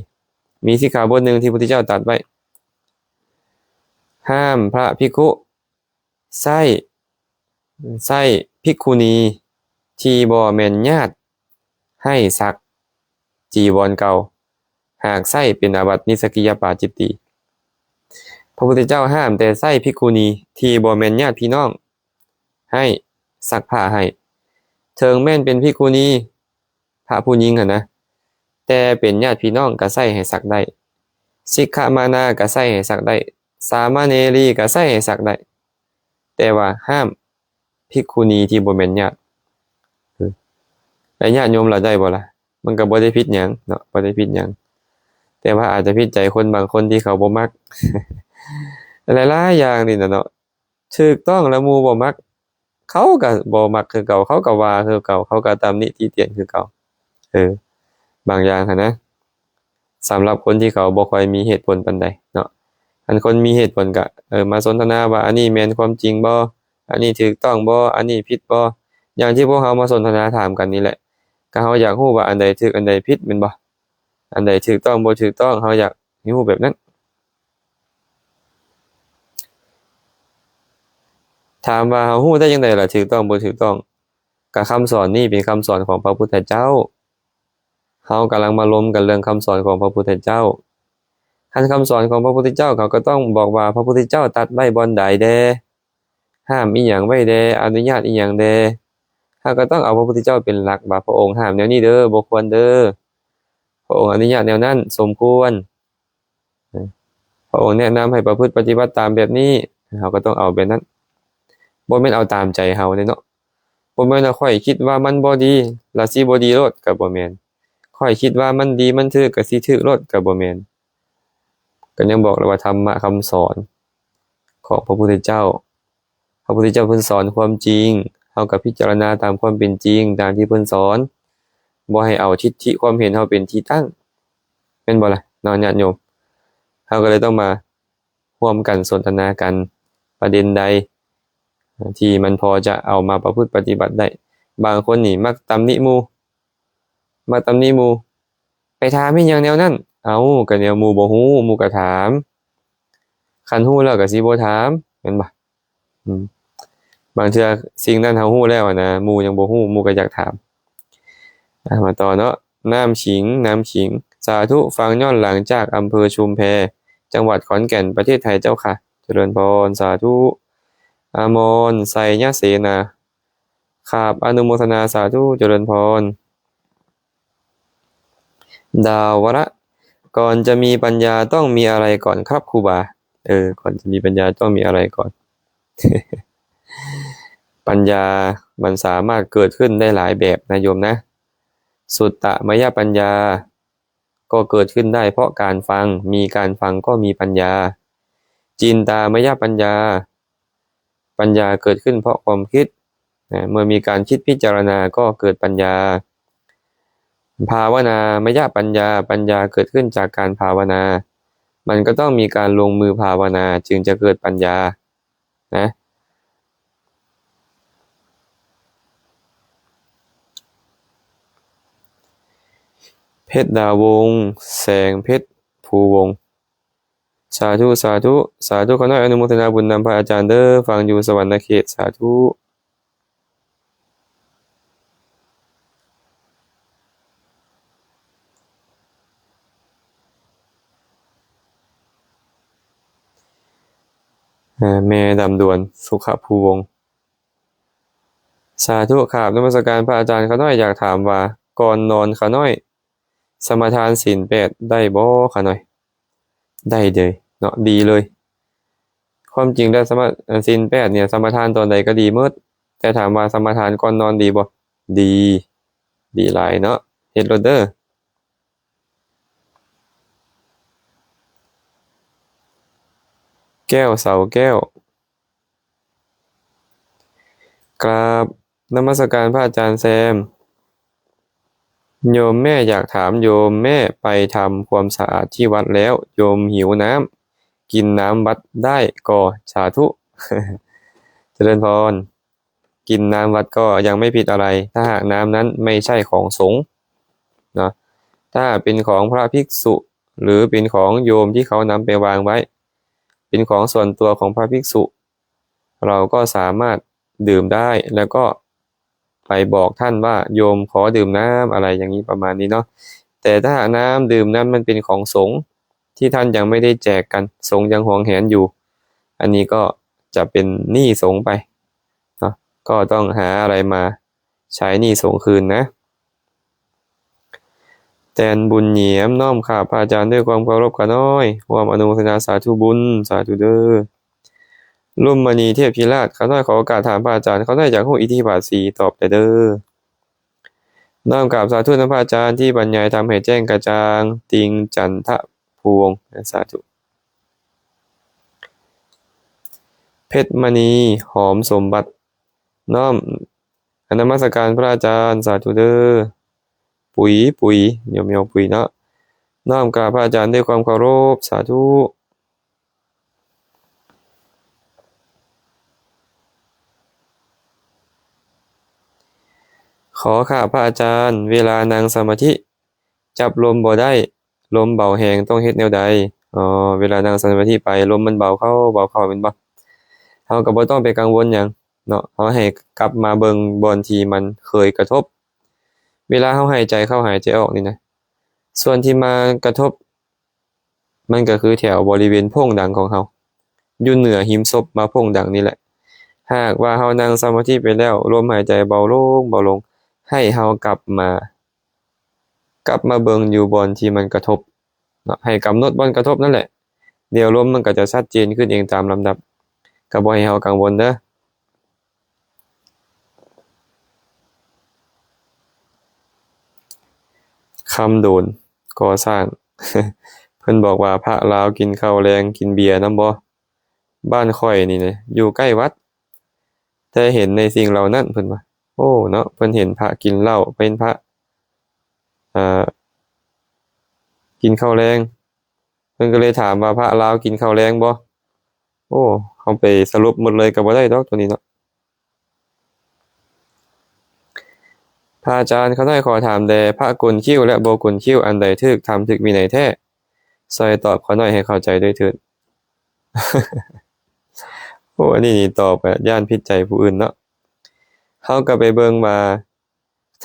มีสิกขาบทหนึ่งที่พระพุทธเจ้าตรัสไว้ห้ามพระภิกขุใช้ภิกขุณีที่บ่แม่นญาติให้ซักจีวรเก่าหากใช้เป็นอาบัตินิสสกิยปาจิตตีพระพุทธเจ้าห้ามแต่ใช้ภิกขุณีที่บ่แม่นญาติพี่น้องให้ซักผ้าให้เถิงแม่นเป็นภิกขุณีพระผู้หญิงหั่นนะแต่เป็นญาติพี่น้องก็ใช้ให้ซักได้สิกขมานาก็ใช้ให้ซักได้สามเณรีก็ใช้ให้ซักได้แต่ว่าห้ามภิกขุณีที่บ่แม่นญาติแล้วญาติโยมล่ะได้บ่ล่ะมันก็บ่ได้ผิดหยังเนาะบ่ได้ผิดหยังแต่ว่าอาจจะผิดใจคนบางคนที่เขาบ่มัก หลายๆอย่างนี่น่ะเนาะถูกต้องแล้วหมู่บ่มักเขาก็บ่มักคือเก่าเขาก็ว่าคือเก่าเขาก็ตำหนิติเตียนคือเก่าบางอย่างหั่นนะ สำหรับคนที่เขาบ่ค่อยมีเหตุผลปานใดเนาะอันคนมีเหตุผลก็มาสนทนาว่าอันนี้แม่นความจริงบ่อันนี้ถูกต้องบ่อันนี้ผิดบ่อย่างที่พวกเรามาสนทนาถามกันนี่แหละก็เราอยากรู้ว่าอันใดถูกอันใดผิดแม่นบ่อันใดถูกต้องบ่ถูกต้องเราอยากรู้แบบนั้นถามว่าเรารู้ได้จังไดล่ะถูกต้องบ่ถูกต้องก็คำสอนนี้เป็นคำสอนของพระพุทธเจ้าเรากำลังมาล้มกันเรื่องคำสอนของพระพุทธเจ้าคันคำสอนของพระพุทธเจ้าเขาก็ต้องบอกว่าพระพุทธเจ้าตัดไว้บ่อนใดแดห้ามอีหยังไว้แดอนุญาตอีหยังแดเราก็ต้องเอาพระพุทธเจ้าเป็นหลักว่าพระองค์ห้ามแนวนี้เด้อบ่ควรเด้อพระองค์อนุญาตแนวนั้นสมควรพระองค์แนะนำให้ประพฤติปฏิบัติตามแบบนี้เราก็ต้องเอาแบบนั้นบ่แม่นเอาตามใจเราเด้เนาะบ่แม่นว่าข้อยคิดว่ามันบ่ดีล่ะสิบ่ดีโลดก็บ่แม่นข้อยคิดว่ามันดีมันถูกก็สิถูกโลดก็บ่แม่นก็ยังบอกเลยว่าธรรมะคำสอนของพระพุทธเจ้าพระพุทธเจ้าเพิ่นสอนความจริงเฮาก็พิจารณาตามความเป็นจริงตามที่เพิ่นสอนบ่ให้เอาทิฏฐิความเห็นเฮาเป็นที่ตั้งแม่นบ่ล่ะเนาะญาติโยมเฮาก็เลยต้องมาร่วมกันสนทนากันประเด็นใดที่มันพอจะเอามาประพฤติปฏิบัติได้บางคนนี่มักตำหนิหมู่ไปถามอีหยังแนวนั้นเอ้าก็แนวหมู่บ่ฮู้หมู่ก็ถามคันฮู้แล้วก็สิบ่ถามแม่นบ่บางเทื่อสิ่งนั้นเฮาฮู้แล้วนะหมู่ยังบ่ฮู้หมู่ก็อยากถามมาต่อเนาะน้ำขิงสาธุฟังย้อนหลังจากอำเภอชุมแพจังหวัดขอนแก่นประเทศไทยเจ้าค่ะเจริญพรสาธุอามนไสยเสนาครับอนุโมทนาสาธุเจริญพรดาวระก่อนจะมีปัญญาต้องมีอะไรก่อนครับครูบาก่อนจะมีปัญญาต้องมีอะไรก่อน ปัญญามันสามารถเกิดขึ้นได้หลายแบบนะโยมนะสุตตมยปัญญาก็เกิดขึ้นได้เพราะการฟังมีการฟังก็มีปัญญาจินตามยปัญญาปัญญาเกิดขึ้นเพราะความคิดเมื่อมีการคิดพิจารณาก็เกิดปัญญาภาวนามยปัญญาเกิดขึ้นจากการภาวนามันก็ต้องมีการลงมือภาวนาจึงจะเกิดปัญญานะเพชรดาวงแสงเพชรภูวงสาธุขอน้อยอนุโมทนาบุญนำพระอาจารย์เด้อฟังอยู่สวรรค์เขตสาธุแม่ดำดวนสุขภูวงสาธุครับนมัสการพระอาจารย์ขอน้อยอยากถามว่าก่อนนอนขอน้อยสมาทานศีล8ได้บ่ขอน้อยได้เลยเนาะดีเลยความจริงได้ศีล8เนี่ยสมาทานตอนใดก็ดีหมดแต่ถามว่าสมาทานก่อนนอนดีบ่ดีหลายเนาะเฮ็ดโลดเด้อแก้วเสาแก้วกราบนมัสการพระอาจารย์แซมโยมแม่อยากถามโยมแม่ไปทำความสะอาดที่วัดแล้วโยมหิวน้ำกินน้ำวัดได้ก็สาธุ เจริญพรกินน้ำวัดก็ยังไม่ผิดอะไรถ้าหากน้ำนั้นไม่ใช่ของสงฆ์เนาะถ้าเป็นของพระภิกษุหรือเป็นของโยมที่เขานำไปวางไว้เป็นของส่วนตัวของพระภิกษุเราก็สามารถดื่มได้แล้วก็ไปบอกท่านว่าโยมขอดื่มน้ำอะไรอย่างนี้ประมาณนี้เนาะแต่ถ้าน้ำดื่มนั้นมันเป็นของสงฆ์ที่ท่านยังไม่ได้แจกกันสงฆ์ยังหวงแหนอยู่อันนี้ก็จะเป็นหนี้สงฆ์ไปเนาะก็ต้องหาอะไรมาใช้หนี้สงฆ์คืนนะแทนบุญเหนียมน้อมข้าพระอาจารย์ด้วยความเคารพขน้อยร่วมอนุโมทนาสาธุบุญสาธุเด้อลุ่มมณีเทพพิราชข้าน้อยขอโอกาสถามพระอาจารย์ข้าน้อยอยากรู้อิทธิบาท4ตอบแต่เด้อน้อมกราบสาธุนะพระอาจารย์ที่บรรยายทำให้แจ้งกระจ่างติงจันทพวงสาธุเพชรมณีหอมสมบัติน้อมนมัสการพระอาจารย์สาธุเด้อปุ๋ยโยมปุ๋ยเนาะ น้อมกราบพระอาจารย์ด้วยความเคารพสาธุขอข้าพระอาจารย์เวลานั่งสมาธิจับลมบ่ได้ลมเบาแหงต้องเฮ็ดแนวใดเวลานั่งสมาธิไปลมมันเบาเข้าเป็นบ่เฮาก็บ่ต้องไปกังวลหยังเนาะเฮาให้กลับมาเบิ่งบ่อนที่มันเคยกระทบเวลาเฮาหายใจเข้าหายใจออกนี่นะส่วนที่มากระทบมันก็คือแถวบริเวณโพรงดังของเฮาอยู่เหนือหิมศพมาโพรงดังนี่แหละหากว่าเฮานั่งสมาธิไปแล้วลมหายใจเบาลงให้เฮากลับมาเบิ่งอยู่บอนที่มันกระทบเนาะให้กำหนดบอนกระทบนั่นแหละเดี๋ยวลมมันก็จะชัดเจนขึ้นเองตามลำดับก็บ่ให้เฮากังวลเด้อคำโดนก่อสร้าง เพิ่นบอกว่าพระลาวกินข้าวแลงกินเบียร์นำบ่บ้านข้อยนี่นะอยู่ใกล้วัดแต่เห็นในสิ่งเหล่านั้นเพิ่นว่าโอ้เนาะเพิ่นเห็นพระกินเหล้าเป็นพระกินข้าวแลงเพิ่นก็เลยถามว่าพระลาวกินข้าวแลงบ่โอ้เฮาไปสรุปหมดเลยก็บ่ได้ดอกตัวนี้เนาะพระอาจารย์เขาได้ขอถามแด่พระกลคิ้วและบ่กลคิ้วอันใดถูกทำถูกวินัยแท้ช่วยตอบเขาหน่อยให้เข้าใจด้วยเถิด โอ้อันนี้นี่ตอบแบบย่านผิดใจผู้อื่นเนาะเฮาก็ไปเบิ่งว่า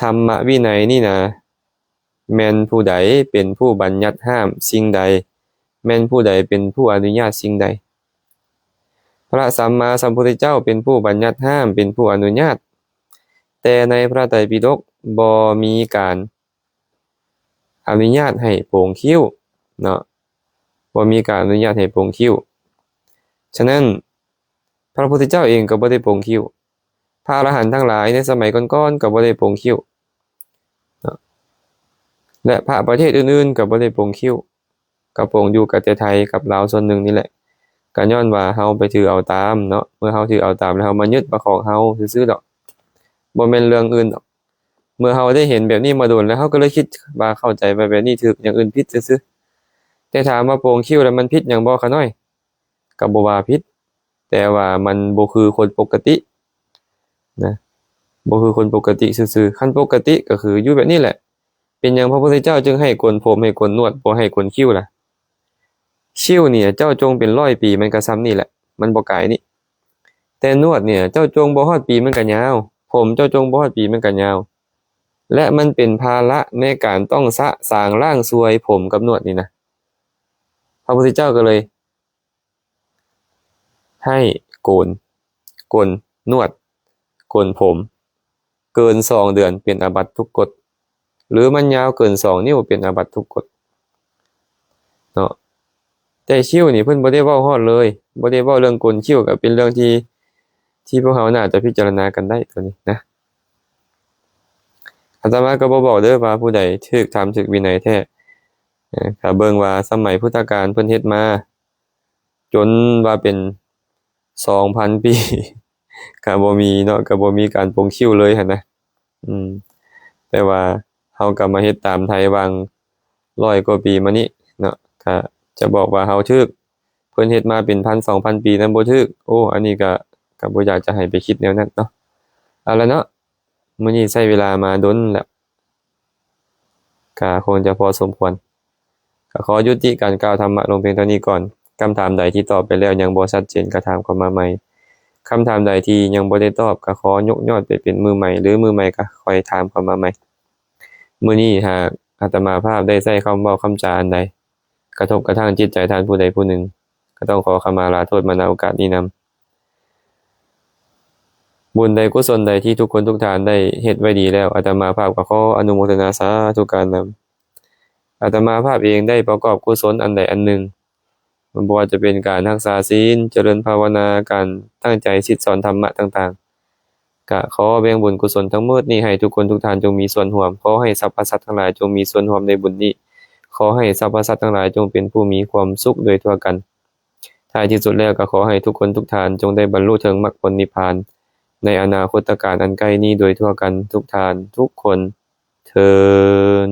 ธรรมวินัยนี่นะแม่นผู้ใดเป็นผู้บัญญัติห้ามสิ่งใดแม่นผู้ใดเป็นผู้อนุญาตสิ่งใดพระสัมมาสัมพุทธเจ้าเป็นผู้บัญญัติห้ามเป็นผู้อนุญาตแต่ในพระไตรปิฎกบ่มีการอนุญาตให้โปร่งคิ้วเนาะบ่มีการอนุญาตให้โปร่งคิ้วฉะนั้นพระพุทธเจ้าเองก็บ่ได้โปร่งคิ้วพระอรหันต์ทั้งหลายในสมัยก่อนๆก็บ่ได้โปร่งคิ้วเนาะและพระประเทศอื่นๆก็บ่ได้โปร่งคิ้วก็โปร่งอยู่กับแต่ไทยกับลาวส่วนหนึ่งนี่แหละก็ย้อนว่าเฮาไปถือเอาตามเนาะเมื่อเฮาถือเอาตามแล้วเฮามายึดว่าของเฮาซื่อๆดอกบ่แม่นเรื่องอื่นดอกเมื่อเฮาได้เห็นแบบนี้มาโดนแล้วเฮาก็เลยคิดว่าเข้าใจว่าแบบนี้ถูกอย่างอื่นผิดซื่อๆแต่ถามว่าโปร่งคิ้วแล้วมันผิดหยังบ่คะน้อยก็บ่ว่าผิดแต่ว่ามันบ่คือคนปกตินะบ่คือคนปกติซื่อๆคันปกติก็คืออยู่แบบนี้แหละเป็นหยังพระพุทธเจ้าจึงให้โกนผมให้โกนหนวดบ่ให้โกนคิ้วล่ะคิ้วเนี่ยเจ้าจงเป็น100 ปีมันก็ซ้ำนี่แหละมันบ่ไกลนี่แต่นวดเนี่ยเจ้าจงบ่ฮอดปีมันก็ยาวผมเจ้าจงบ่ฮอดปีมันก็ยาวและมันเป็นภาระในการต้องสร้างร่างสวยผมกับนวดนี่นะพระพุทธเจ้าก็เลยให้โกนนวดโกนผมเกิน2 เดือนเป็นอาบัติทุกกฎหรือมันยาวเกิน2 นิ้วเป็นอาบัติทุกกฎเนาะแต่คิ้วนี่เพิ่นบ่ได้เว้าฮอดเลยบ่ได้เว้าเรื่องโกนคิ้วก็เป็นเรื่องที่พวกเราน่าจะพิจารณากันได้ตัวนี้นะอาตมาก็บ่บอกเด้อว่าผู้ใดถูกทำถูกวินัยแท้ถ้าเบิ่งว่าสมัยพุทธกาลเพิ่นเฮ็ดมาจนว่าเป็น 2,000 ปีก็บ่มีเนาะก็บ่มีการปลงคิ้วเลยหั่นนะแต่ว่าเฮาก็มาเฮ็ดตามไทยวาง100 กว่าปีมานี้เนาะก็จะบอกว่าเฮาถูกเพิ่นเฮ็ดมาเป็น 1,000-2,000 ปีนั้นบ่ถูกโอ้อันนี้ก็บ่อยากจะให้ไปคิดแนวนั้นเนาะเอาล่ะเนาะมื้อนี้ใช้เวลามาดนแล้วก็คงจะพอสมควรก็ขอยุติการกล่าวธรรมะลงเพียงเท่านี้ก่อนคำถามใดที่ตอบไปแล้วยังบ่ชัดเจนก็ถามเข้ามาใหม่คำถามใดที่ยังบ่ได้ตอบก็ขอยกยอดไปเป็นมือใหม่หรือมือใหม่ก็ค่อยถามเข้ามาใหม่มื้อนี้หากอาตมาภาพได้ใช้คำเว้าคำจาอันใดกระทบกระทั่งจิตใจท่านผู้ใดผู้หนึ่งก็ต้องขอขมาลาโทษมาณโอกาสนี้นำบุญใดกุศลใดที่ทุกคนทุกท่านได้เฮ็ดไว้ดีแล้วอาตมาภาพก็ขออนุโมทนาสาธุการนำอาตมาภาพเองได้ประกอบกุศลอันใดอันหนึ่งบ่ว่าจะเป็นการรักษาศีลเจริญภาวนาการตั้งใจคิดสอนธรรมะต่างๆก็ขอแบ่งบุญกุศลทั้งหมดนี้ให้ทุกคนทุกท่านจงมีส่วนร่วมขอให้สรรพสัตว์ทั้งหลายจงมีส่วนร่วมในบุญนี้ขอให้สรรพสัตว์ทั้งหลายจงเป็นผู้มีความสุขโดยทั่วกันท้ายที่สุดแล้วก็ขอให้ทุกคนทุกท่านจงได้บรรลุถึงมรรคผลนิพพานในอนาคตการอันใกล้นี้โดยทั่วกันทุกท่านทุกคนเทอญ